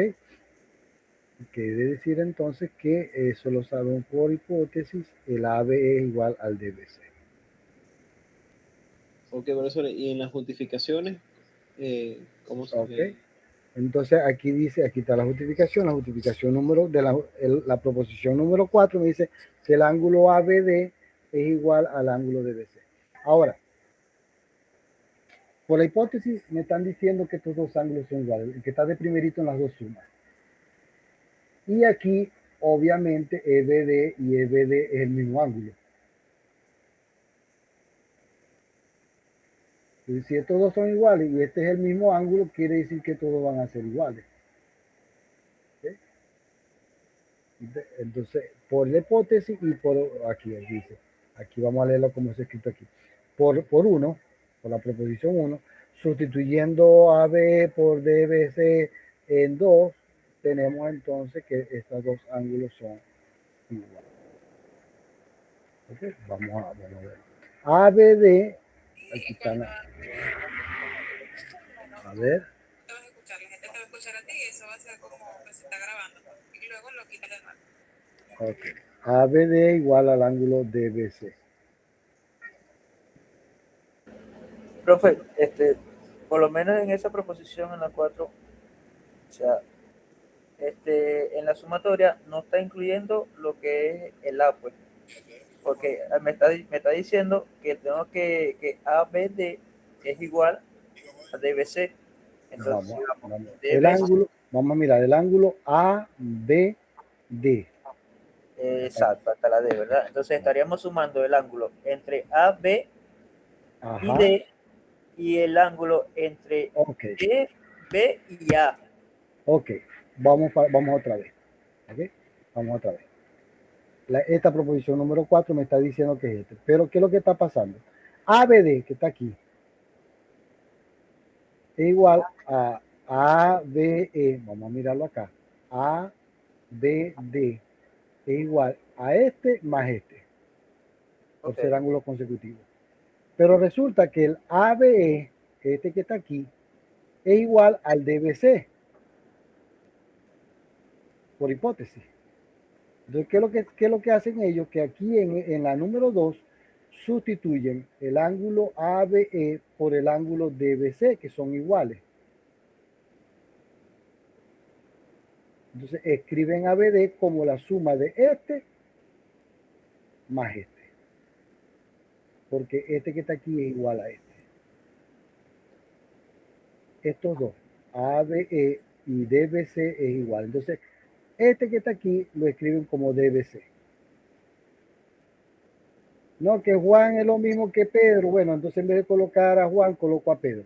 Quiere decir entonces que eso lo sabemos por hipótesis, el AB es igual al DBC. Ok, profesor, y en las justificaciones, ¿Cómo se Ok. ve? Entonces aquí dice, aquí está la justificación número de la proposición número 4 me dice que el ángulo ABD es igual al ángulo DBC. Ahora, por la hipótesis me están diciendo que estos dos ángulos son iguales, el que está de primerito en las dos sumas. Y aquí, obviamente, EBD y EBD es el mismo ángulo. Y si estos dos son iguales y este es el mismo ángulo, quiere decir que todos van a ser iguales. ¿Okay? Entonces, por la hipótesis y por aquí dice, aquí vamos a leerlo como está escrito aquí. Por la proposición 1, sustituyendo AB por DBC en 2, tenemos entonces que estos dos ángulos son iguales. Okay, vamos a ver. ABD, aquí están. A ver. Te vas a escuchar, la gente te va a escuchar a ti y eso va a ser como que se está grabando. Y luego lo quitas de nuevo. Ok. ABD igual al ángulo DBC. Profe, por lo menos en esa proposición, en la 4, o sea, en la sumatoria no está incluyendo lo que es el A, pues, porque me está diciendo que tengo que ABD es igual a DBC. Entonces, vamos. El ángulo, vamos a mirar, el ángulo ABD. Exacto, hasta la D, ¿verdad? Entonces estaríamos sumando el ángulo entre AB Ajá. y D y el ángulo entre D, B y A. Ok, vamos otra vez. Okay. Vamos otra vez. Esta proposición número 4 me está diciendo que es este. Pero ¿qué es lo que está pasando? ABD, que está aquí, es igual a ABE. Vamos a mirarlo acá. ABD es igual a este más este, por ser ángulo consecutivo. Pero resulta que el ABE, este que está aquí, es igual al DBC, por hipótesis. Entonces, ¿qué es lo que hacen ellos? Que aquí en la número 2 sustituyen el ángulo ABE por el ángulo DBC, que son iguales. Entonces, escriben ABD como la suma de este más este. Porque este que está aquí es igual a este. Estos dos, ABE y DBC es igual. Entonces, este que está aquí lo escriben como DBC. No, que Juan es lo mismo que Pedro. Bueno, entonces en vez de colocar a Juan, coloco a Pedro.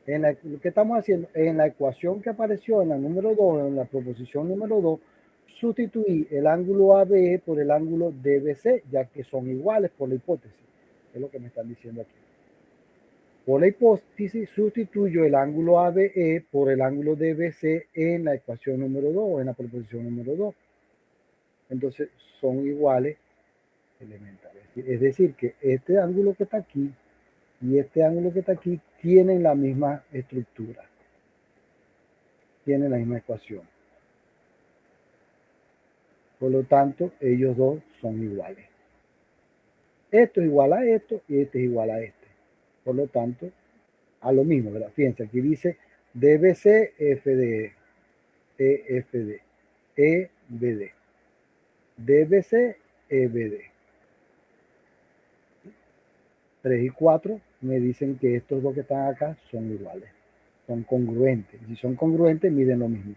Lo que estamos haciendo, en la ecuación que apareció en la número 2, en la proposición número 2, sustituí el ángulo ABE por el ángulo DBC, ya que son iguales por la hipótesis. Es lo que me están diciendo aquí. Por la hipótesis, sustituyo el ángulo ABE por el ángulo DBC en la ecuación número 2, en la proposición número 2. Entonces, son iguales elementales. Es decir, que este ángulo que está aquí y este ángulo que está aquí tienen la misma estructura, tienen la misma ecuación. Por lo tanto, ellos dos son iguales. Esto es igual a esto y este es igual a este. Por lo tanto, a lo mismo, ¿verdad? Fíjense, aquí dice DBC, FDE, EFD, EBD, DBC, EBD. 3 y 4 me dicen que estos dos que están acá son iguales, son congruentes. Si son congruentes, miden lo mismo.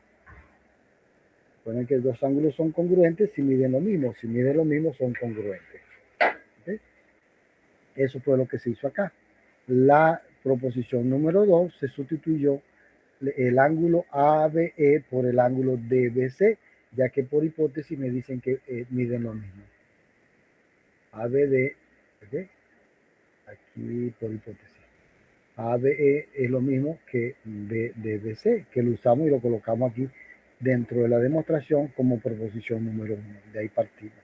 Recuerden que los ángulos son congruentes si miden lo mismo. Si miden lo mismo, son congruentes. ¿Okay? Eso fue lo que se hizo acá. La proposición número 2 se sustituyó el ángulo ABE por el ángulo DBC, ya que por hipótesis me dicen que miden lo mismo. ABD, ¿okay? Aquí por hipótesis. ABE es lo mismo que DBC, que lo usamos y lo colocamos aquí dentro de la demostración como proposición número 1. De ahí partimos.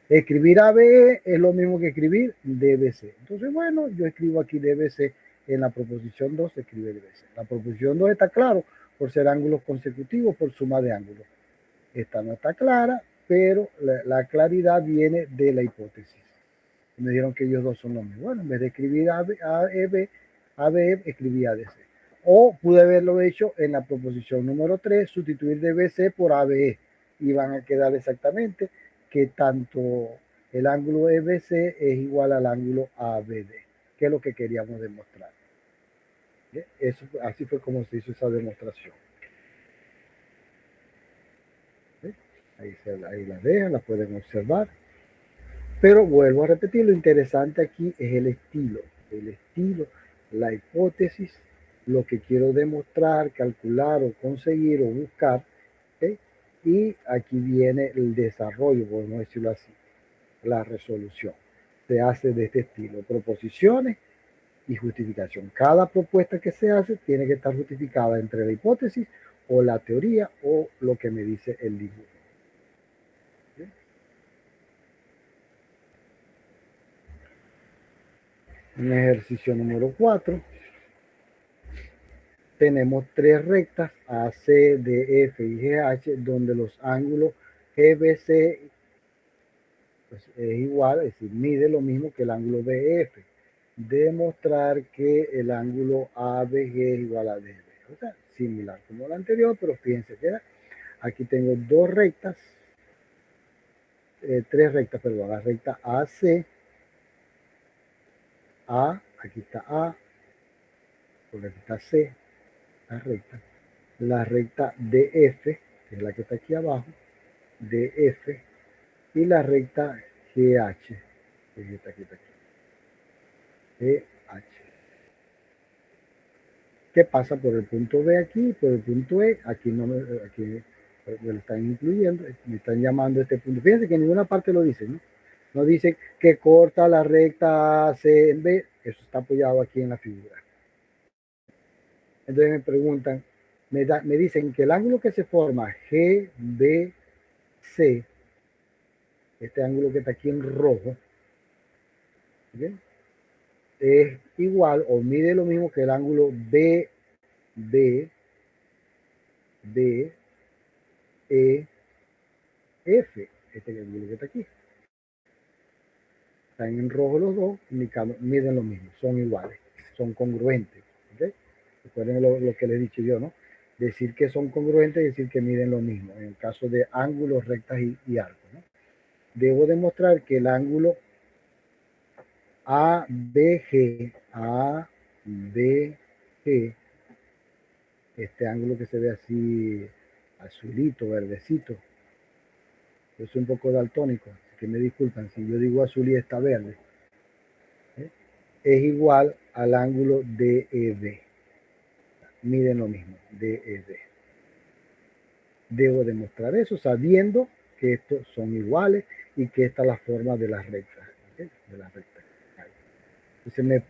Escribir ABE es lo mismo que escribir DBC. Entonces, bueno, yo escribo aquí DBC en la proposición 2, se escribe DBC. La proposición 2 está claro por ser ángulos consecutivos por suma de ángulos. Esta no está clara, pero la claridad viene de la hipótesis. Me dijeron que ellos dos son lo mismo. Bueno, en vez de escribir ABE, escribí ADC. O pude haberlo hecho en la proposición número 3, sustituir DBC por ABE. Y van a quedar exactamente que tanto el ángulo EBC es igual al ángulo ABD, que es lo que queríamos demostrar. Eso, así fue como se hizo esa demostración. Ahí la dejan, la pueden observar. Pero vuelvo a repetir, lo interesante aquí es el estilo, la hipótesis, lo que quiero demostrar, calcular o conseguir o buscar. ¿Okay? Y aquí viene el desarrollo, podemos decirlo así, la resolución. Se hace de este estilo, proposiciones y justificación. Cada propuesta que se hace tiene que estar justificada entre la hipótesis o la teoría o lo que me dice el dibujo. En ejercicio número 4 tenemos tres rectas AC, DF y GH donde los ángulos GBC pues, es igual, es decir, mide lo mismo que el ángulo BF. Demostrar que el ángulo ABG es igual a DB. O sea, similar como la anterior, pero fíjense que aquí tengo tres rectas, perdón, la recta AC, aquí está A, porque aquí está C, la recta DF, que es la que está aquí abajo, DF, y la recta GH, que es esta que está aquí, GH, que pasa por el punto B aquí, por el punto E, aquí no me lo están incluyendo, me están llamando este punto. Fíjense que en ninguna parte lo dicen, ¿no? No dicen que corta la recta C en B, eso está apoyado aquí en la figura. Entonces me preguntan, me dicen que el ángulo que se forma GBC, este ángulo que está aquí en rojo, ¿okay? Es igual o mide lo mismo que el ángulo BF, este ángulo que está aquí. Están en rojo los dos, indicando, miden lo mismo, son iguales, son congruentes. ¿Okay? Recuerden lo que les he dicho yo, ¿no? Decir que son congruentes es decir que miden lo mismo, en el caso de ángulos, rectas y arcos, ¿no? Debo demostrar que el ángulo ABG, este ángulo que se ve así azulito, verdecito, yo soy un poco daltónico, así que me disculpan si yo digo azul y está verde, es igual al ángulo DEB. Miden lo mismo, DEB. Debo demostrar eso sabiendo que estos son iguales y que esta es la forma de las rectas. ¿Okay? De las rectas. Entonces,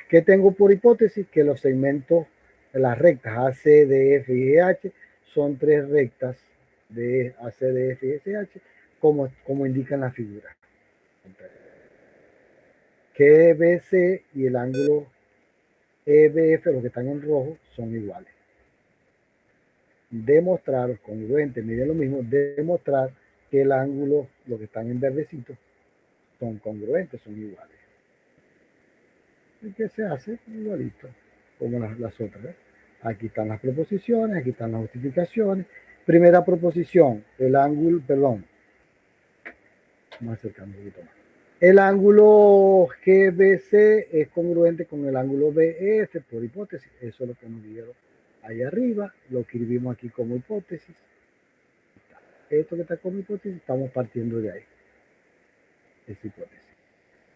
¿qué tengo por hipótesis? Que los segmentos de las rectas AC, DF y GH son tres rectas de AC, DF y GH, como indican la figura. Que BC y el ángulo EBF, los que están en rojo, son iguales. Demostrar, congruente, miren lo mismo, demostrar que el ángulo, los que están en verdecito, son congruentes, son iguales. ¿Y qué se hace? Igualito, como las otras. ¿eh? Aquí están las proposiciones, aquí están las justificaciones. Primera proposición, el ángulo, perdón, vamos a acercarnos un poquito más. El ángulo GBC es congruente con el ángulo BF por hipótesis. Eso es lo que nos dieron ahí arriba. Lo escribimos aquí como hipótesis. Esto que está como hipótesis, estamos partiendo de ahí. Es hipótesis.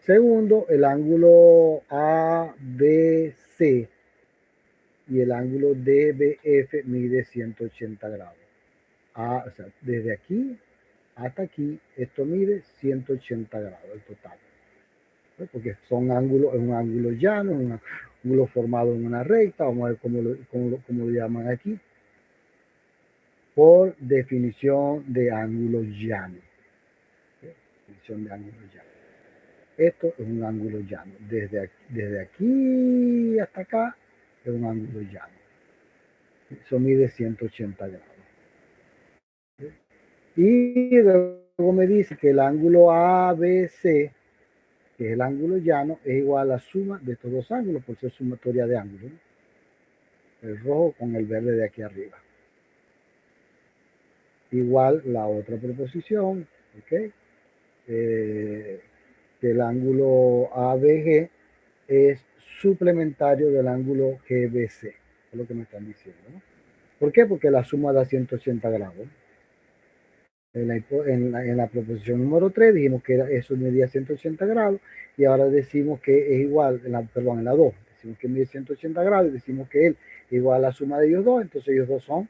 Segundo, el ángulo ABC y el ángulo DBF mide 180 grados. O sea, desde aquí hasta aquí, esto mide 180 grados el total. Porque son ángulos, es un ángulo llano, un ángulo formado en una recta, vamos a ver cómo lo llaman aquí. Por definición de ángulo llano. Definición de ángulo llano. Esto es un ángulo llano. Desde aquí hasta acá es un ángulo llano. Eso mide 180 grados. Y luego me dice que el ángulo ABC que es el ángulo llano, es igual a la suma de estos dos ángulos, por ser sumatoria de ángulos, ¿no? El rojo con el verde de aquí arriba. Igual la otra proposición, ¿ok? Que el ángulo ABG es suplementario del ángulo GBC, es lo que me están diciendo, ¿no? ¿Por qué? Porque la suma da 180 grados. En la proposición número 3 dijimos que eso medía 180 grados y ahora decimos que es igual, en la 2, decimos que mide 180 grados y decimos que él es igual a la suma de ellos dos, entonces ellos dos son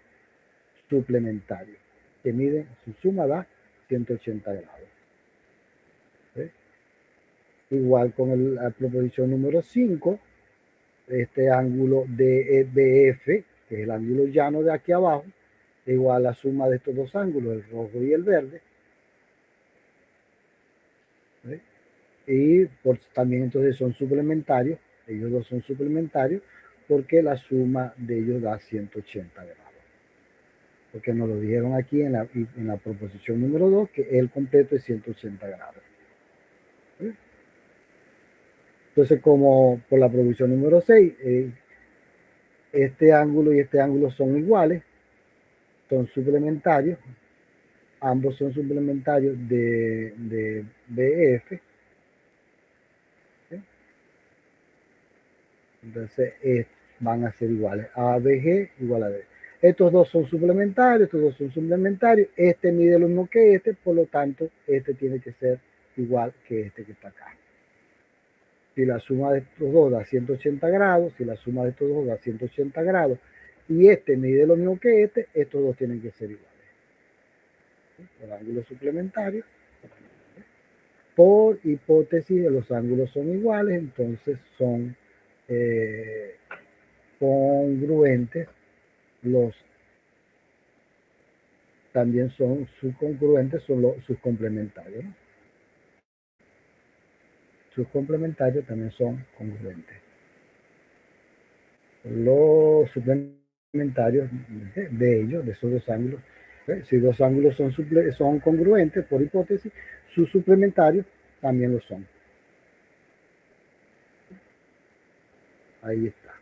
suplementarios, que miden, su suma da 180 grados. ¿Sí? Igual con la proposición número 5, este ángulo DEF, que es el ángulo llano de aquí abajo, es igual a la suma de estos dos ángulos, el rojo y el verde. ¿Sí? Y también entonces son suplementarios, ellos dos son suplementarios, porque la suma de ellos da 180 grados. Porque nos lo dijeron aquí en la proposición número 2, que el completo es 180 grados. ¿Sí? Entonces, como por la proposición número 6, este ángulo y este ángulo son iguales, son suplementarios, ambos son suplementarios de BF. ¿Sí? Entonces van a ser iguales, ABG igual a B. Estos dos son suplementarios, estos dos son suplementarios, este mide lo mismo que este, por lo tanto, este tiene que ser igual que este que está acá. Si la suma de estos dos da 180 grados, si la suma de estos dos da 180 grados, y este mide lo mismo que este, estos dos tienen que ser iguales. Por ángulos suplementarios, por hipótesis de los ángulos son iguales, entonces son congruentes, también son subcongruentes, son sus complementarios, ¿no? Sus complementarios también son congruentes. Los suplementarios de ellos, de esos dos ángulos, si dos ángulos son congruentes por hipótesis, sus suplementarios también lo son. Ahí está.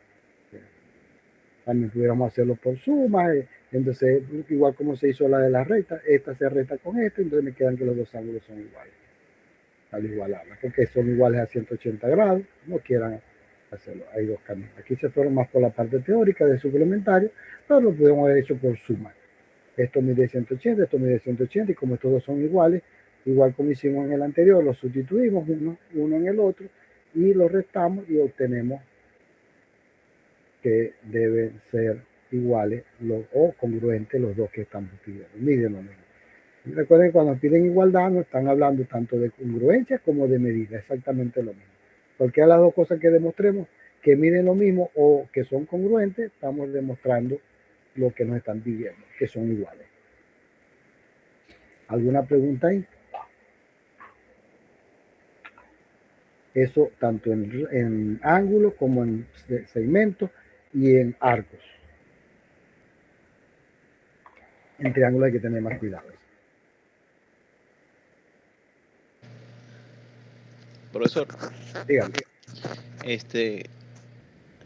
También pudiéramos hacerlo por suma, entonces igual como se hizo la de la recta, esta se resta con esta, entonces me quedan que los dos ángulos son iguales, al igualarla, porque son iguales a 180 grados, no quieran hacerlo, hay dos caminos. Aquí se fueron más por la parte teórica de suplementario, pero lo pudimos haber hecho por suma. Esto mide 180, esto mide 180, y como estos dos son iguales, igual como hicimos en el anterior, los sustituimos uno en el otro, y los restamos y obtenemos que deben ser iguales o congruentes los dos que estamos pidiendo. Miden lo mismo. Y recuerden que cuando piden igualdad no están hablando tanto de congruencia como de medida, exactamente lo mismo. Cualquiera de las dos cosas que demostremos que miden lo mismo o que son congruentes, estamos demostrando lo que nos están pidiendo, que son iguales. ¿Alguna pregunta ahí? Eso tanto en ángulos como en segmentos y en arcos. En triángulos hay que tener más cuidado. Profesor, Dígame.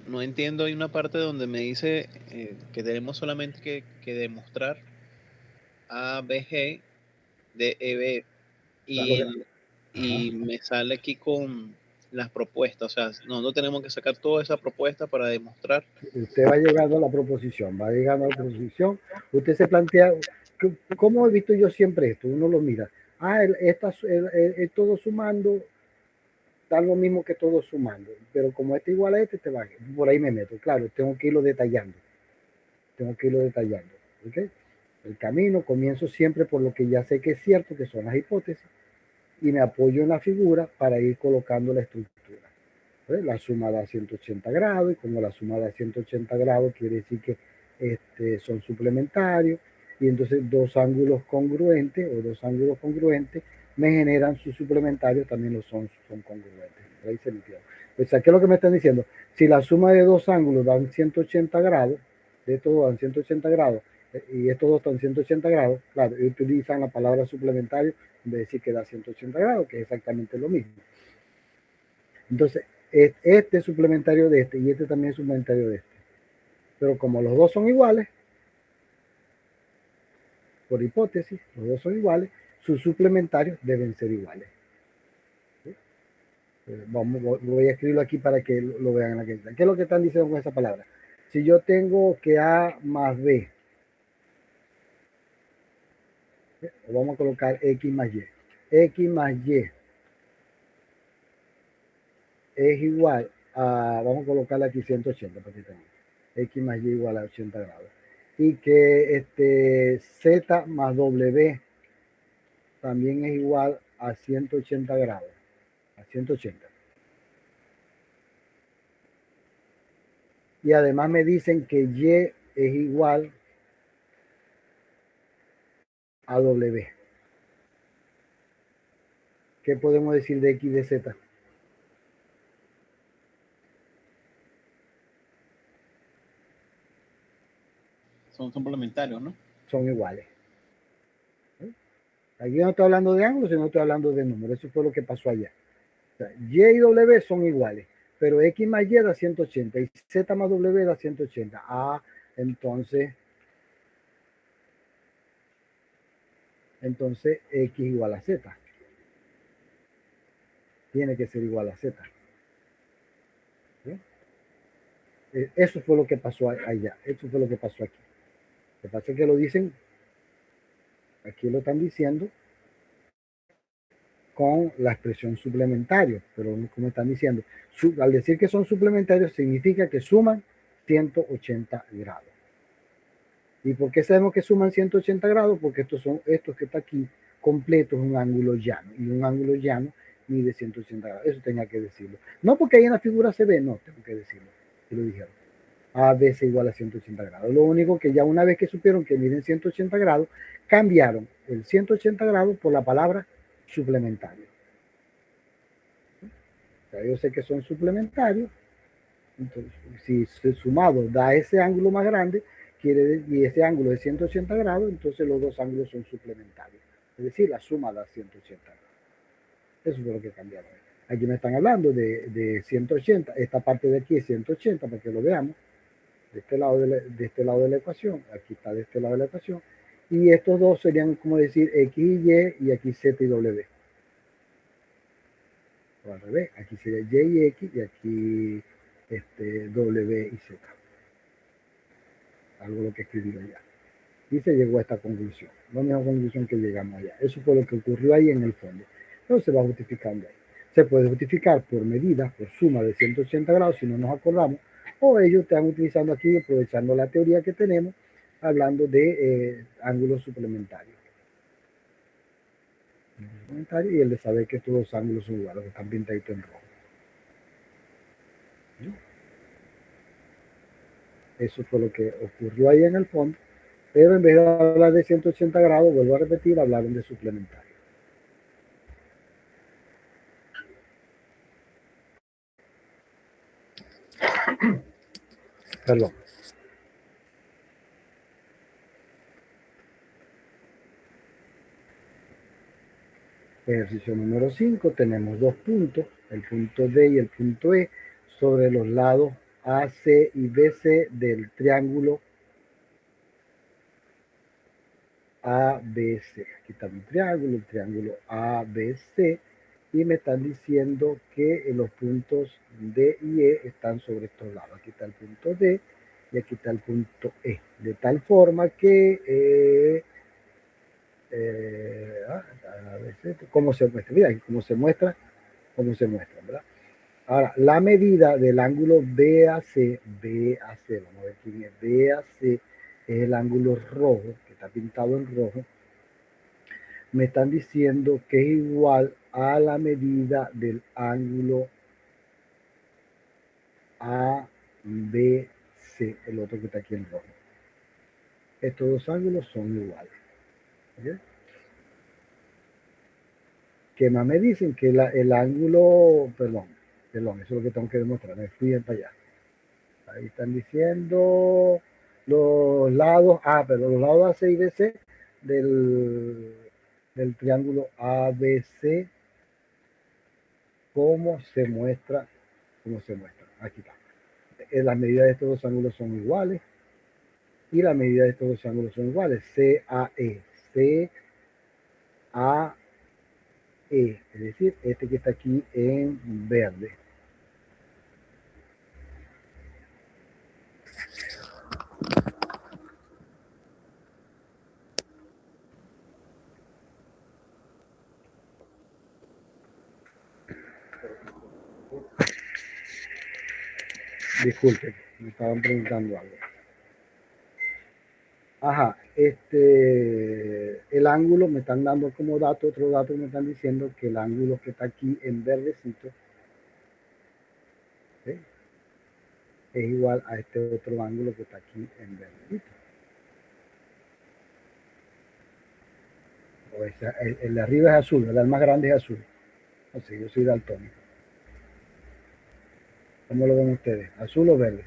No entiendo, hay una parte donde me dice que tenemos solamente que demostrar ABG de EB y me sale aquí con las propuestas, o sea, no tenemos que sacar toda esa propuesta para demostrar. Usted va llegando a la proposición, usted se plantea, ¿cómo he visto yo siempre esto? Uno lo mira, todo sumando, da lo mismo que todo sumando, pero como este igual a este, te va, por ahí me meto, claro, tengo que irlo detallando, ¿ok? El camino comienzo siempre por lo que ya sé que es cierto, que son las hipótesis, y me apoyo en la figura para ir colocando la estructura. La suma da 180 grados, y como la suma da 180 grados quiere decir que son suplementarios, y entonces dos ángulos congruentes me generan sus suplementarios, también son congruentes. Ahí se entiende. O sea, ¿qué es lo que me están diciendo? Si la suma de dos ángulos dan 180 grados, de estos dos dan 180 grados, y estos dos están 180 grados, claro, y utilizan la palabra suplementario en vez de decir que da 180 grados, que es exactamente lo mismo. Entonces, este es suplementario de este y este también es suplementario de este. Pero como los dos son iguales, por hipótesis, los dos son iguales, sus suplementarios deben ser iguales. ¿Sí? Voy a escribirlo aquí para que lo vean en la quinta. ¿Qué es lo que están diciendo con esa palabra? Si yo tengo que A más B, ¿sí? Vamos a colocar X más Y. X más Y es igual a, vamos a colocarle aquí 180 para que tengan. X más Y igual a 80 grados. Y que Z más W también es igual a 180 grados. A 180. Y además me dicen que Y es igual a W. ¿Qué podemos decir de X y de Z? Son complementarios, ¿no? Son iguales. Aquí no estoy hablando de ángulos, sino estoy hablando de números. Eso fue lo que pasó allá. O sea, Y y W son iguales, pero X más Y da 180 y Z más W da 180. Ah, entonces X igual a Z. Tiene que ser igual a Z. ¿Sí? Eso fue lo que pasó allá. Eso fue lo que pasó aquí. Lo que pasa es que lo dicen, aquí lo están diciendo con la expresión suplementario, pero como están diciendo, al decir que son suplementarios significa que suman 180 grados. ¿Y por qué sabemos que suman 180 grados? Porque estos que está aquí completo es un ángulo llano, y un ángulo llano mide 180 grados. Eso tenía que decirlo. No porque ahí en la figura se ve, no, tengo que decirlo. Y lo dijeron. ABC igual a 180 grados. Lo único que ya una vez que supieron que miden 180 grados, cambiaron el 180 grados por la palabra suplementario. O sea, yo sé que son suplementarios. Entonces, si sumado da ese ángulo más grande, y ese ángulo es 180 grados, entonces los dos ángulos son suplementarios. Es decir, la suma da 180 grados. Eso es lo que cambiaron. Aquí me están hablando de 180. Esta parte de aquí es 180, para que lo veamos. De este lado de la ecuación. Aquí está de este lado de la ecuación. Y estos dos serían como decir X y Y, y aquí Z y W. O al revés. Aquí sería Y y X, y aquí W y Z. Algo lo que escribí allá. Y se llegó a esta conclusión. La misma conclusión que llegamos allá. Eso fue lo que ocurrió ahí en el fondo. Entonces se va justificando ahí. Se puede justificar por medida, por suma de 180 grados, si no nos acordamos, o ellos están utilizando aquí, aprovechando la teoría que tenemos, hablando de ángulos suplementarios. Y el de saber que estos dos ángulos son iguales, que están pintaditos en rojo. Eso fue lo que ocurrió ahí en el fondo. Pero en vez de hablar de 180 grados, vuelvo a repetir, hablaron de suplementario. Perdón. Ejercicio número 5, tenemos dos puntos, el punto D y el punto E, sobre los lados AC y BC del triángulo ABC. Aquí está mi triángulo, el triángulo ABC, y me están diciendo que los puntos D y E están sobre estos lados. Aquí está el punto D y aquí está el punto E, de tal forma que ¿cómo se muestra? Mira, cómo se muestra, ¿verdad? Ahora, la medida del ángulo BAC, vamos a ver quién es, BAC es el ángulo rojo, que está pintado en rojo, me están diciendo que es igual a la medida del ángulo ABC, el otro que está aquí en rojo. Estos dos ángulos son iguales. ¿Okay? ¿Qué más me dicen? Que el ángulo, perdón, eso es lo que tengo que demostrar, me fui para allá. Ahí están diciendo los lados, los lados AC y BC del triángulo ABC ¿Cómo se muestra? Aquí está. Las medidas de estos dos ángulos son iguales y la medida de estos dos ángulos son iguales. CAE. CAE. Es decir, este que está aquí en verde. Disculpen, me estaban preguntando algo. Ajá, el ángulo me están dando como dato, otro dato me están diciendo que el ángulo que está aquí en verdecito, ¿sí?, es igual a este otro ángulo que está aquí en verdecito. O sea, el de arriba es azul, ¿verdad? El más grande es azul. O sea, yo soy daltónico. ¿Cómo lo ven ustedes? ¿Azul o verde?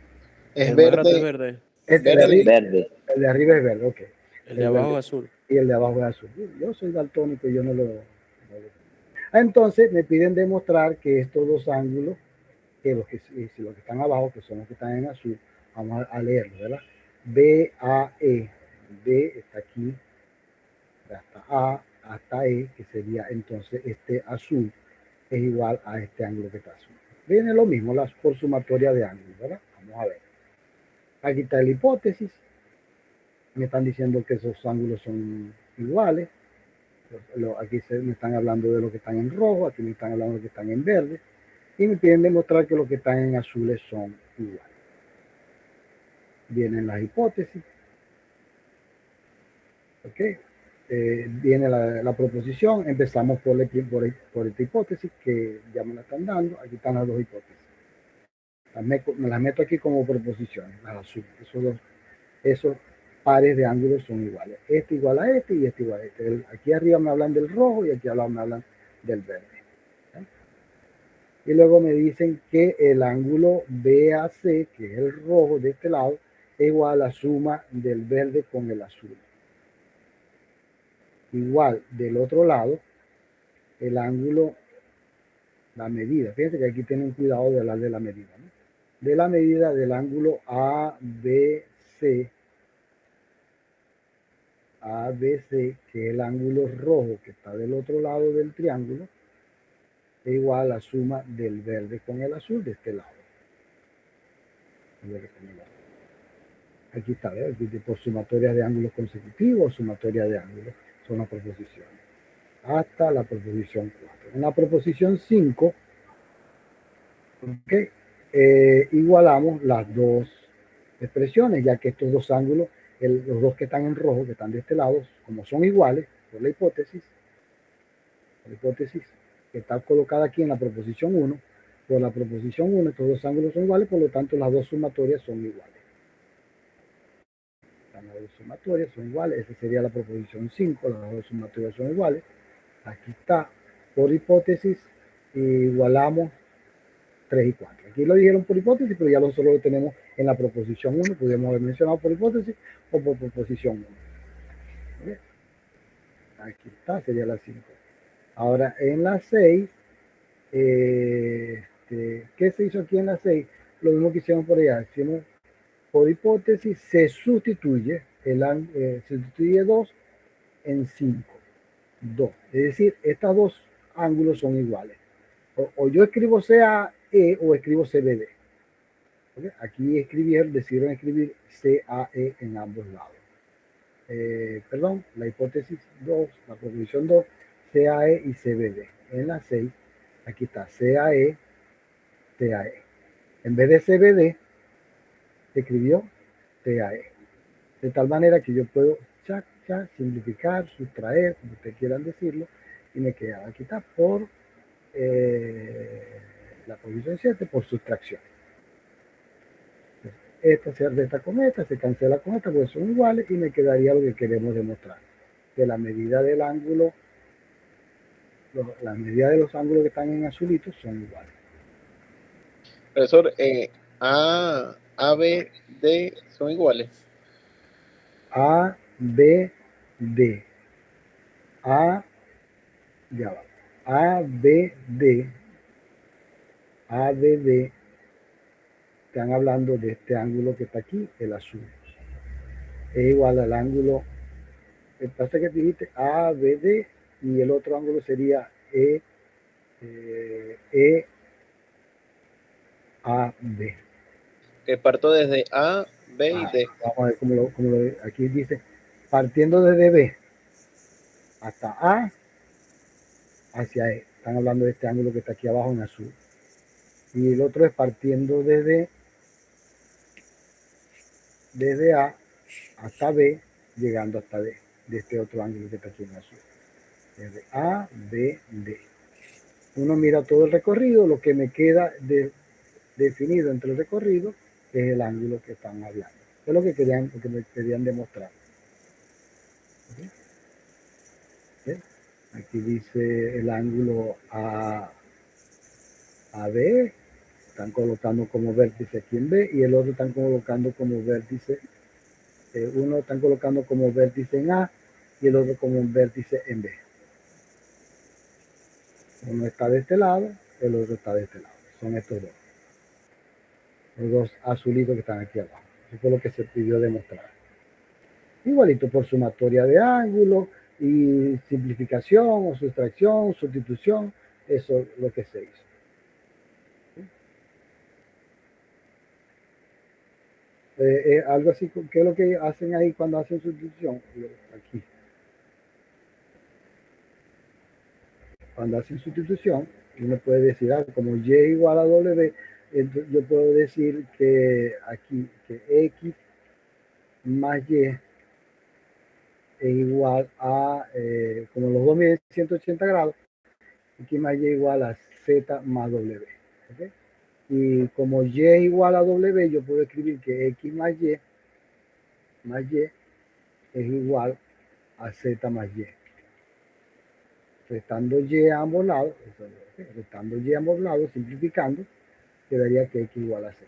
Es El más grande es verde. verde. Este de arriba, Verde. el de arriba es verde, ok. El de abajo es azul. Y el de abajo es azul. Yo soy daltónico y yo no lo. Entonces me piden demostrar que estos dos ángulos, que los que están abajo, que son los que están en azul, vamos a leerlo, ¿verdad? BAE. B está aquí, hasta A, hasta E, que sería entonces este azul, es igual a este ángulo que está azul. Viene lo mismo, por sumatoria de ángulos, ¿verdad? Vamos a ver. Aquí está la hipótesis. Me están diciendo que esos ángulos son iguales. Aquí me están hablando de los que están en rojo, aquí me están hablando de los que están en verde, y me piden demostrar que los que están en azules son iguales. Vienen las hipótesis. ¿Ok? Viene la proposición. Empezamos por esta hipótesis que ya me la están dando. Aquí están las dos hipótesis. Me las meto aquí como proposiciones, las azules. Esos pares de ángulos son iguales. Este igual a este y este igual a este. Aquí arriba me hablan del rojo y aquí abajo me hablan del verde. ¿Sí? Y luego me dicen que el ángulo BAC, que es el rojo de este lado, es igual a la suma del verde con el azul. Igual del otro lado, el ángulo, la medida. Fíjense que aquí tienen cuidado de hablar de la medida, ¿no? De la medida del ángulo ABC, que es el ángulo rojo que está del otro lado del triángulo, es igual a la suma del verde con el azul de este lado. Aquí está, ¿verdad? Aquí por sumatoria de ángulos consecutivos, sumatoria de ángulos, son las proposiciones. Hasta la proposición 4. En la proposición 5, ¿okay?, igualamos las dos expresiones, ya que estos dos ángulos, los dos que están en rojo, que están de este lado, como son iguales, por la hipótesis que está colocada aquí en la proposición 1, por la proposición 1, estos dos ángulos son iguales, por lo tanto las dos sumatorias son iguales. Las dos sumatorias son iguales, esa sería la proposición 5, las dos sumatorias son iguales. Aquí está, por hipótesis, igualamos 3 y 4. Aquí lo dijeron por hipótesis, pero ya nosotros lo tenemos en la proposición 1, podríamos haber mencionado por hipótesis o por proposición 1. ¿Okay? Aquí está, sería la 5. Ahora, en la 6, ¿qué se hizo aquí en la 6? Lo mismo que hicimos por allá. Hicimos por hipótesis, se sustituye 2 en 5. 2. Es decir, estos dos ángulos son iguales. O yo escribo CAE o escribo CBD. ¿Okay? Aquí decidieron escribir CAE en ambos lados. La hipótesis 2, la proposición 2, CAE y CBD. En la 6, aquí está CAE, CAE. En vez de CBD, se escribió CAE. De tal manera que yo puedo simplificar, sustraer, como ustedes quieran decirlo, y me queda aquí está por la posición 7 por sustracción. Esta se resta con esta, se cancela con esta, porque son iguales y me quedaría lo que queremos demostrar. Que la medida del ángulo, la medida de los ángulos que están en azulitos son iguales. Profesor, A, B, D son iguales. A, B, D. A, ya va. A, B, D ABD, están hablando de este ángulo que está aquí, el azul. Es igual al ángulo, pasa que dijiste ABD y el otro ángulo sería EAB. Que parto desde A, B y D. Vamos a ver cómo aquí dice, partiendo desde B hasta A hacia E. Están hablando de este ángulo que está aquí abajo en azul. Y el otro es partiendo desde A hasta B, llegando hasta D, de este otro ángulo que está aquí en azul. Desde A, B, D. Uno mira todo el recorrido, lo que me queda definido entre el recorrido es el ángulo que están hablando. Es lo que me querían demostrar. ¿Okay? ¿Okay? Aquí dice el ángulo AB, están colocando como vértice aquí en B y el otro están colocando como vértice, uno están colocando como vértice en A y el otro como un vértice en B. Uno está de este lado, el otro está de este lado. Son estos dos. Los dos azulitos que están aquí abajo. Eso fue lo que se pidió demostrar. Igualito por sumatoria de ángulos y simplificación o sustracción, sustitución. Eso es lo que se hizo. Algo así, ¿qué es lo que hacen ahí cuando hacen sustitución? Aquí. Cuando hacen sustitución, uno puede decir, como Y igual a W, entonces yo puedo decir que aquí, que X más Y es igual a, como los dos miden 180 grados, X más Y igual a Z más W. ¿Okay? Y como Y es igual a W, yo puedo escribir que X más Y es igual a Z más Y. Restando Y a ambos lados, restando Y a ambos lados, simplificando, quedaría que X igual a Z.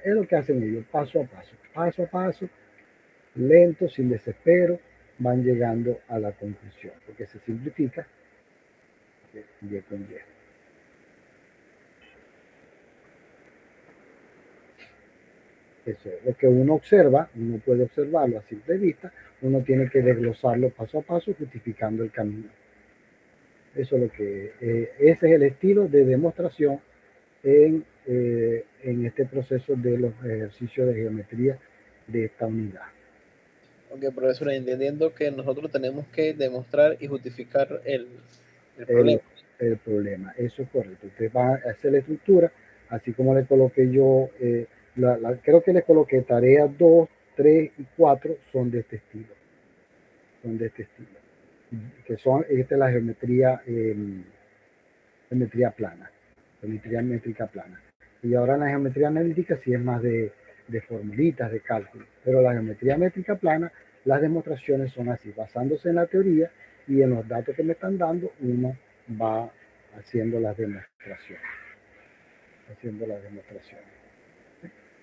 Es lo que hacen ellos, paso a paso, lento, sin desespero, van llegando a la conclusión, porque se simplifica Y con Y. Eso es lo que uno observa, uno puede observarlo a simple vista, uno tiene que desglosarlo paso a paso, justificando el camino. Eso es lo que, ese es el estilo de demostración en este proceso de los ejercicios de geometría de esta unidad. Ok, profesor, entendiendo que nosotros tenemos que demostrar y justificar el problema. El problema, eso es correcto. Usted va a hacer la estructura, así como le coloqué yo, creo que le coloqué tareas 2, 3 y 4 son de este estilo. Son de este estilo. Que son, esta es la geometría plana. Geometría métrica plana. Y ahora en la geometría analítica sí es más de formulitas, de cálculo. Pero la geometría métrica plana, las demostraciones son así, basándose en la teoría y en los datos que me están dando, uno va haciendo las demostraciones.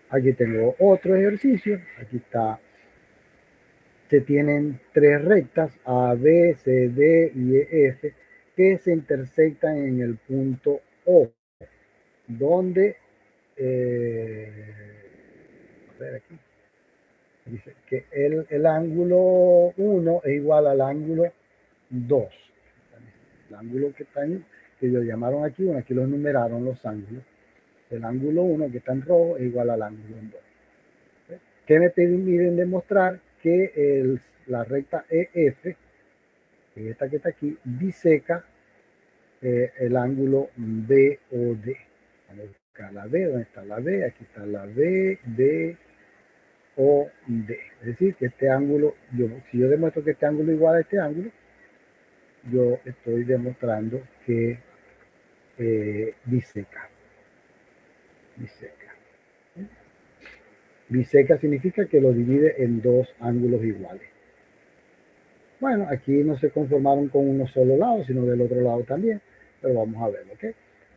Aquí tengo otro ejercicio. Aquí está. Se tienen tres rectas, A, B, C, D y E, F, que se intersectan en el punto O, donde, a ver aquí, dice que el ángulo 1 es igual al ángulo 2. El ángulo que lo llamaron aquí, bueno, aquí los numeraron los ángulos. El ángulo 1 que está en rojo es igual al ángulo 2. ¿Qué me piden demostrar? Que la recta EF, esta que está aquí, diseca el ángulo BOD. Vamos a buscar la B, ¿dónde está la B? Aquí está la B, D, O, D. Es decir, que este ángulo, si yo demuestro que este ángulo es igual a este ángulo, yo estoy demostrando que biseca. Biseca significa que lo divide en dos ángulos iguales. Bueno, aquí no se conformaron con uno solo lado, sino del otro lado también, pero vamos a verlo, ¿ok?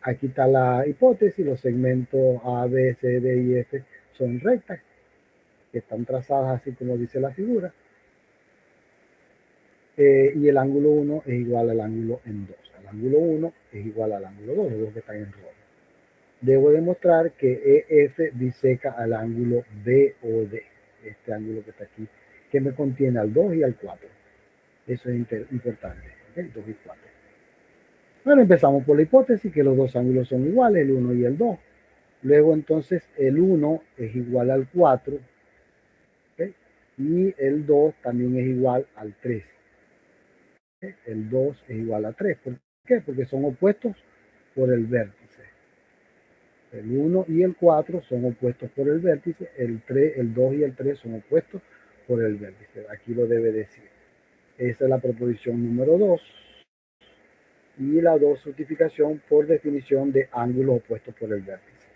Aquí está la hipótesis, los segmentos A, B, C, D y F son rectas, que están trazadas así como dice la figura, y el ángulo 1 es igual al ángulo en 2, al ángulo 1 es igual al ángulo 2, los dos que están en rojo. Debo demostrar que EF biseca al ángulo BOD, este ángulo que está aquí, que me contiene al 2 y al 4. Eso es importante, ¿okay? 2 y 4. Bueno, empezamos por la hipótesis que los dos ángulos son iguales, el 1 y el 2. Luego entonces el 1 es igual al 4, ¿okay? Y el 2 también es igual al 3. ¿Okay? El 2 es igual a 3. ¿Por qué? Porque son opuestos por el vértice. El 1 y el 4 son opuestos por el vértice, el 2 y el 3 son opuestos por el vértice. Aquí lo debe decir. Esa es la proposición número 2. Y la 2, justificación por definición de ángulos opuestos por el vértice.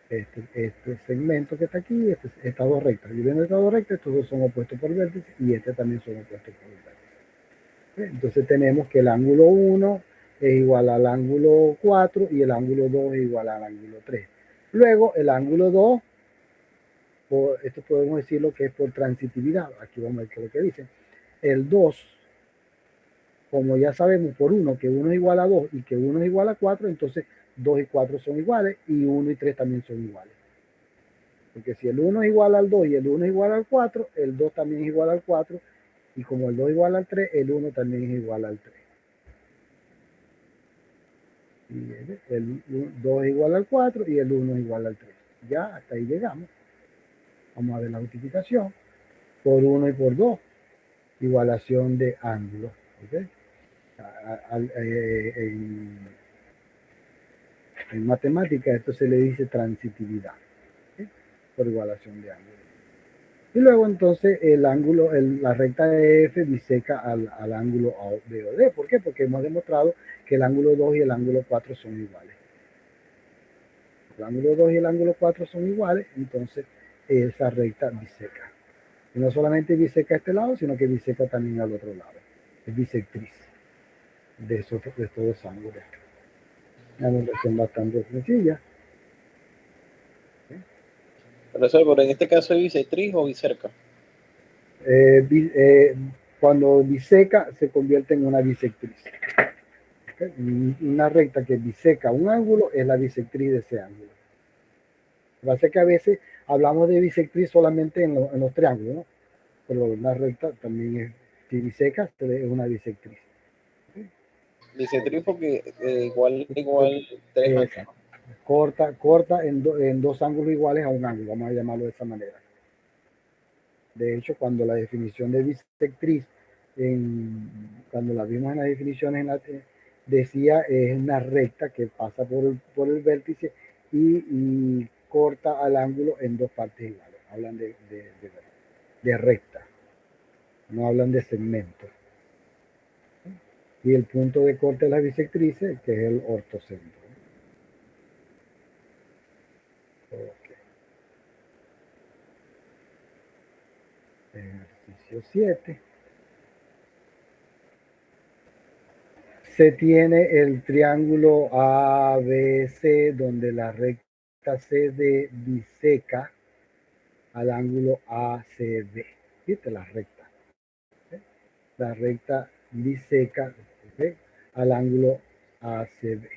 Este segmento que está aquí, estas dos rectas. Y viendo estas dos rectas, estos dos son opuestos por el vértice y este también son opuestos por el vértice. Entonces tenemos que el ángulo 1 es igual al ángulo 4 y el ángulo 2 es igual al ángulo 3. Luego el ángulo 2, esto podemos decirlo que es por transitividad. Aquí vamos a ver qué es lo que dice. El 2, como ya sabemos por 1 que 1 es igual a 2 y que 1 es igual a 4, entonces 2 y 4 son iguales y 1 y 3 también son iguales. Porque si el 1 es igual al 2 y el 1 es igual al 4, el 2 también es igual al 4 y como el 2 es igual al 3, el 1 también es igual al 3. Y el 2 es igual al 4 y el 1 es igual al 3. Ya hasta ahí llegamos. Vamos a ver la justificación. Por 1 y por 2, igualación de ángulos. ¿Okay? En matemática esto se le dice transitividad, ¿okay? Por igualación de ángulos. Y luego entonces el ángulo, la recta de F biseca al ángulo BOD. ¿Por qué? Porque hemos demostrado que el ángulo 2 y el ángulo 4 son iguales. El ángulo 2 y el ángulo 4 son iguales, entonces esa recta biseca. Y no solamente biseca a este lado, sino que biseca también al otro lado. Es bisectriz de estos dos ángulos. Una demostración bastante sencilla. Profesor, en este caso es bisectriz o bicerca. Cuando biseca se convierte en una bisectriz. ¿Okay? Una recta que biseca un ángulo es la bisectriz de ese ángulo. Lo que pasa es que a veces hablamos de bisectriz solamente en los triángulos, ¿no? Pero una recta también es, si biseca, es una bisectriz. ¿Okay? Bisectriz porque igual 3 ángulos. Corta en dos ángulos iguales a un ángulo, vamos a llamarlo de esa manera. De hecho, cuando la definición de bisectriz, cuando la vimos en las definiciones, decía es una recta que pasa por el vértice y corta al ángulo en dos partes iguales. Hablan de recta, no hablan de segmento. Y el punto de corte de las bisectrices, que es el ortocentro. Okay. Ejercicio 7. Se tiene el triángulo ABC donde la recta CD biseca al ángulo ACB. ¿Viste? La recta. ¿Okay? La recta biseca, ¿okay?, al ángulo ACB.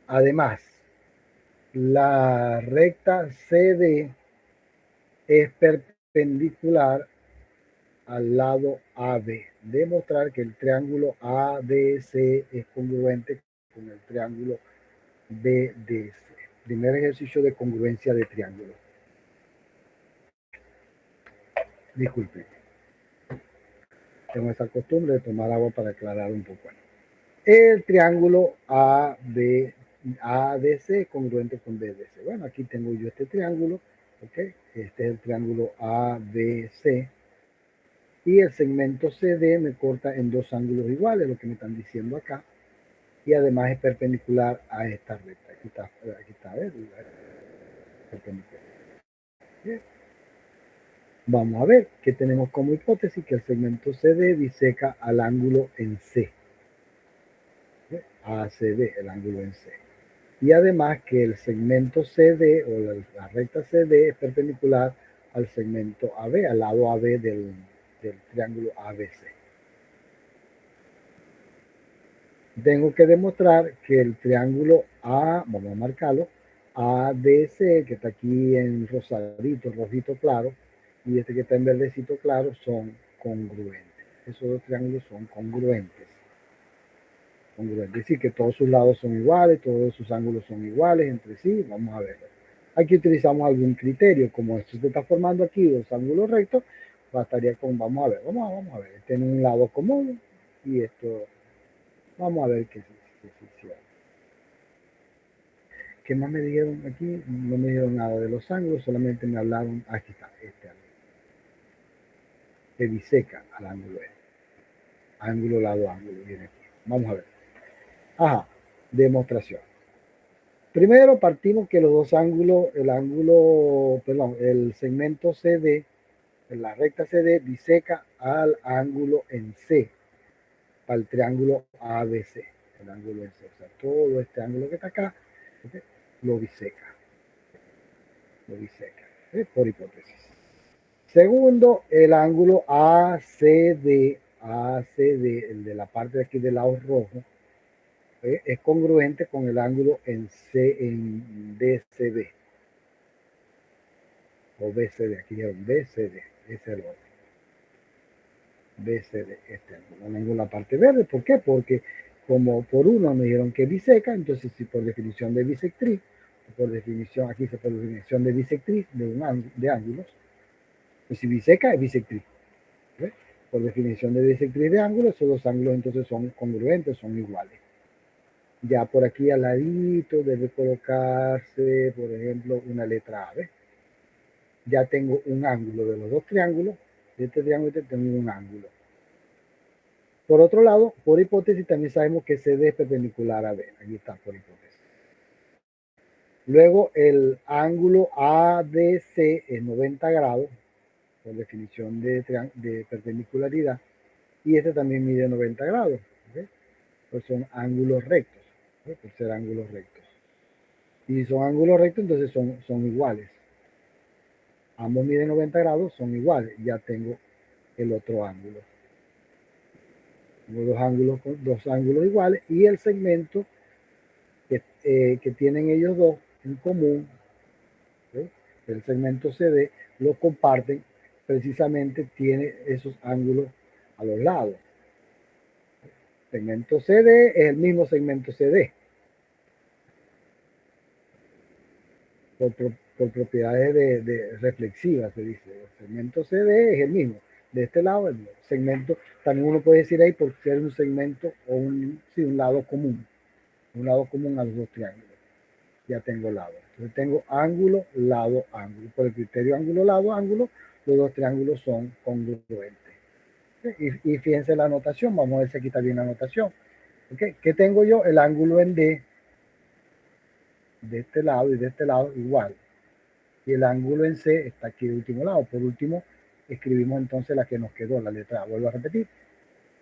Además, la recta CD es perpendicular al lado AB. Demostrar que el triángulo ABC es congruente con el triángulo BDC. Primer ejercicio de congruencia de triángulo. Disculpe. Tengo esa costumbre de tomar agua para aclarar un poco. El triángulo ADC es congruente con BDC. Bueno, aquí tengo yo este triángulo. ¿Okay? Este es el triángulo ABC. Y el segmento CD me corta en dos ángulos iguales, lo que me están diciendo acá. Y además es perpendicular a esta recta. Aquí está, ¿ves? Perpendicular. Bien. Vamos a ver que tenemos como hipótesis que el segmento CD biseca al ángulo en C. ¿Bien? ACD, el ángulo en C. Y además que el segmento CD o la recta CD es perpendicular al segmento AB, al lado AB del triángulo ABC. tengo que demostrar que el triángulo A, vamos a marcarlo, ADC, que está aquí en rosadito, rojito claro, y este que está en verdecito claro, son congruentes. Esos dos triángulos son congruentes. Es decir, que todos sus lados son iguales, todos sus ángulos son iguales entre sí. Vamos a verlo. Aquí utilizamos algún criterio, como esto se está formando aquí dos ángulos rectos, bastaría con, vamos a ver, vamos a ver, tiene un lado común y esto, vamos a ver qué sí. ¿Qué más me dijeron aquí? No me dijeron nada de los ángulos, solamente me hablaron, aquí está, este ángulo, que biseca al ángulo este. Ángulo, lado, ángulo, viene aquí. Vamos a ver. Ajá, demostración. Primero partimos que los dos ángulos, el segmento CD, la recta CD biseca al ángulo en C, para el triángulo ABC, el ángulo en C. O sea, todo este ángulo que está acá, ¿okay? lo biseca, por hipótesis. Segundo, el ángulo ACD, el de la parte de aquí del lado rojo, es congruente con el ángulo en DCB o BCD. Aquí dijeron BCD, ese es el otro. BCD, este ángulo. No ninguna parte verde. ¿Por qué? Porque como por uno me dijeron que biseca, entonces si por definición de bisectriz, por definición, aquí se por definición de bisectriz de ángulos, pues si biseca es bisectriz. ¿Ve? Por definición de bisectriz de ángulos, esos dos ángulos entonces son congruentes, son iguales. Ya por aquí al ladito debe colocarse, por ejemplo, una letra A. ¿Ve? Ya tengo un ángulo de los dos triángulos. De este triángulo tengo un ángulo. Por otro lado, por hipótesis también sabemos que CD es perpendicular a B. Aquí está por hipótesis. Luego el ángulo ADC es 90 grados, por definición de perpendicularidad. Y este también mide 90 grados. ¿Okay? Pues son ángulos rectos. ¿Okay? Por ser ángulos rectos. Y si son ángulos rectos, entonces son iguales. Ambos miden 90 grados, son iguales. Ya tengo el otro ángulo. Tengo dos ángulos iguales y el segmento que tienen ellos dos en común, ¿sí? El segmento CD, lo comparten, precisamente tiene esos ángulos a los lados. El segmento CD es el mismo segmento CD. Por propiedades de reflexivas, se dice. El segmento CD es el mismo. De este lado, el segmento, también uno puede decir ahí por ser un segmento o un lado común. Un lado común a los dos triángulos. Ya tengo lado. Entonces tengo ángulo, lado, ángulo. Por el criterio ángulo, lado, ángulo, los dos triángulos son congruentes. Y fíjense la anotación. Vamos a ver si aquí está bien la anotación. ¿Okay? ¿Qué tengo yo? El ángulo en D. De este lado y de este lado igual. Y el ángulo en C está aquí de último lado. Por último, escribimos entonces la que nos quedó, la letra A. Vuelvo a repetir.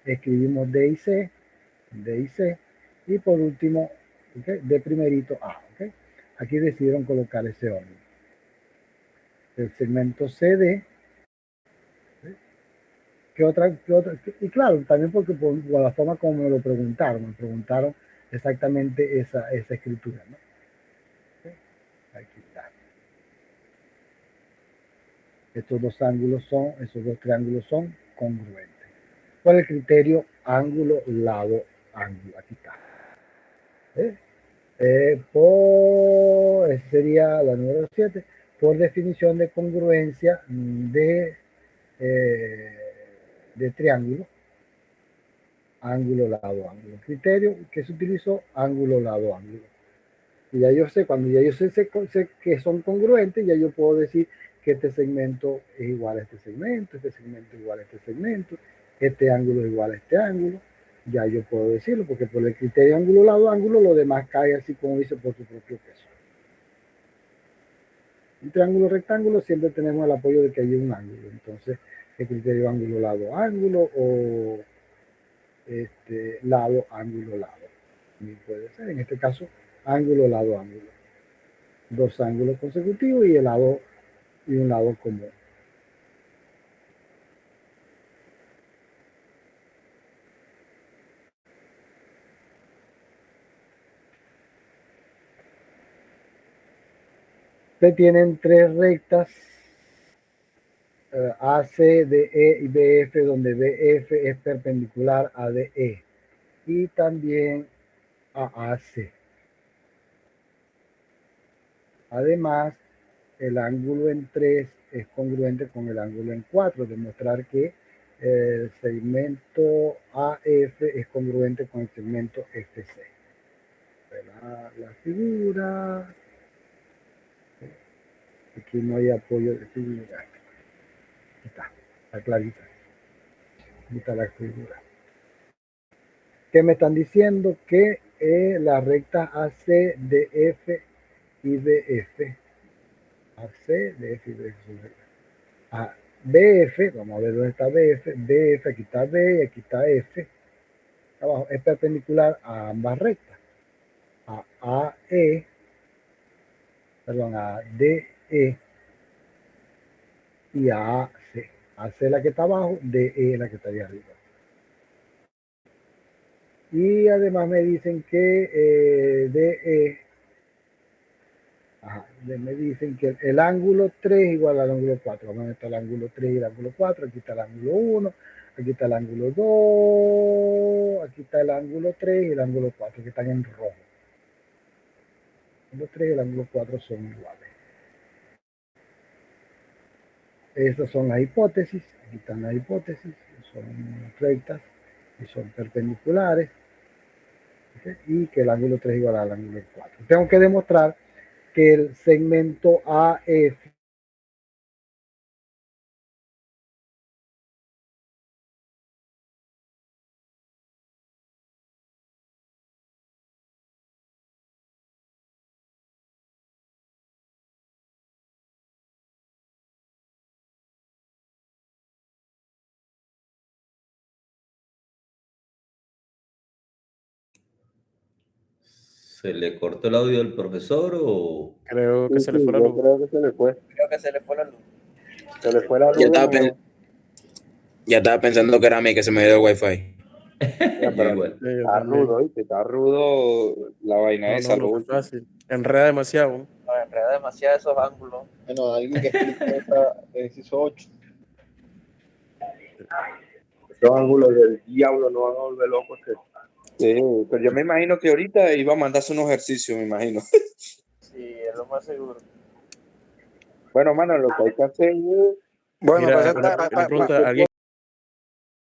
Escribimos D y C. Y por último, ¿okay? De primerito A. ¿Okay? Aquí decidieron colocar ese orden. El segmento CD. ¿Sí? ¿Qué otra? Y claro, también porque por la forma como me preguntaron exactamente esa escritura, ¿no? ¿Sí? Aquí está. Esos dos triángulos son congruentes. ¿Cuál es el criterio? Ángulo, lado, ángulo. Aquí está. Esa sería la número 7. Por definición de congruencia de triángulo, ángulo, lado, ángulo. Criterio que se utilizó, ángulo, lado, ángulo. Y ya yo sé, cuando ya yo sé que son congruentes, ya yo puedo decir que este segmento es igual a este segmento es igual a este segmento, este ángulo es igual a este ángulo. Ya yo puedo decirlo, porque por el criterio ángulo, lado, ángulo, lo demás cae así como dice por su propio peso. Un triángulo rectángulo siempre tenemos el apoyo de que hay un ángulo. Entonces, el criterio ángulo, lado, ángulo o lado, ángulo, lado. También puede ser, en este caso, ángulo, lado, ángulo. Dos ángulos consecutivos y un lado común. Ustedes tienen tres rectas AC, DE y BF, donde BF es perpendicular a DE y también a AC. Además, el ángulo en 3 es congruente con el ángulo en 4, demostrar que el segmento AF es congruente con el segmento FC. La figura. Aquí no hay apoyo de figura. Aquí está clarita. Aquí está la figura. ¿Qué me están diciendo? Que la recta AC, DF y BF. AC, DF y BF. BF, vamos a ver dónde está BF. BF, aquí está B y aquí está F. Abajo es perpendicular a ambas rectas. A AE, perdón, a DE y a AC. AC es la que está abajo, DE es la que está allá arriba. Y además me dicen que DE, me dicen que el ángulo 3 es igual al ángulo 4. Vamos a ver, está el ángulo 3 y el ángulo 4. Aquí está el ángulo 1, aquí está el ángulo 2, aquí está el ángulo 3 y el ángulo 4, que están en rojo. El ángulo 3 y el ángulo 4 son iguales. Estas son las hipótesis. Aquí están las hipótesis. Son rectas y son perpendiculares. ¿Okay? Y que el ángulo 3 es igual al ángulo 4. Tengo que demostrar que el segmento AF ¿Se le cortó el audio del profesor o...? Creo que se le fue la luz. Creo que se le fue. Creo que se le fue la luz. Se le fue la luz. Ya estaba pensando que era a mí que se me dio el wifi. Igual. Está rudo, ¿viste? Está rudo la vaina esa. No es fácil. Enreda demasiado. No, enreda demasiado esos ángulos. Bueno, alguien que explique ese ejercicio 8. Esos ángulos del diablo no van a volver locos. Sí, pero yo me imagino que ahorita iba a mandarse unos ejercicios, me imagino. Sí, es lo más seguro. Bueno, mano, lo que hay que hacer es... Bueno, mira, pues, ¿alguien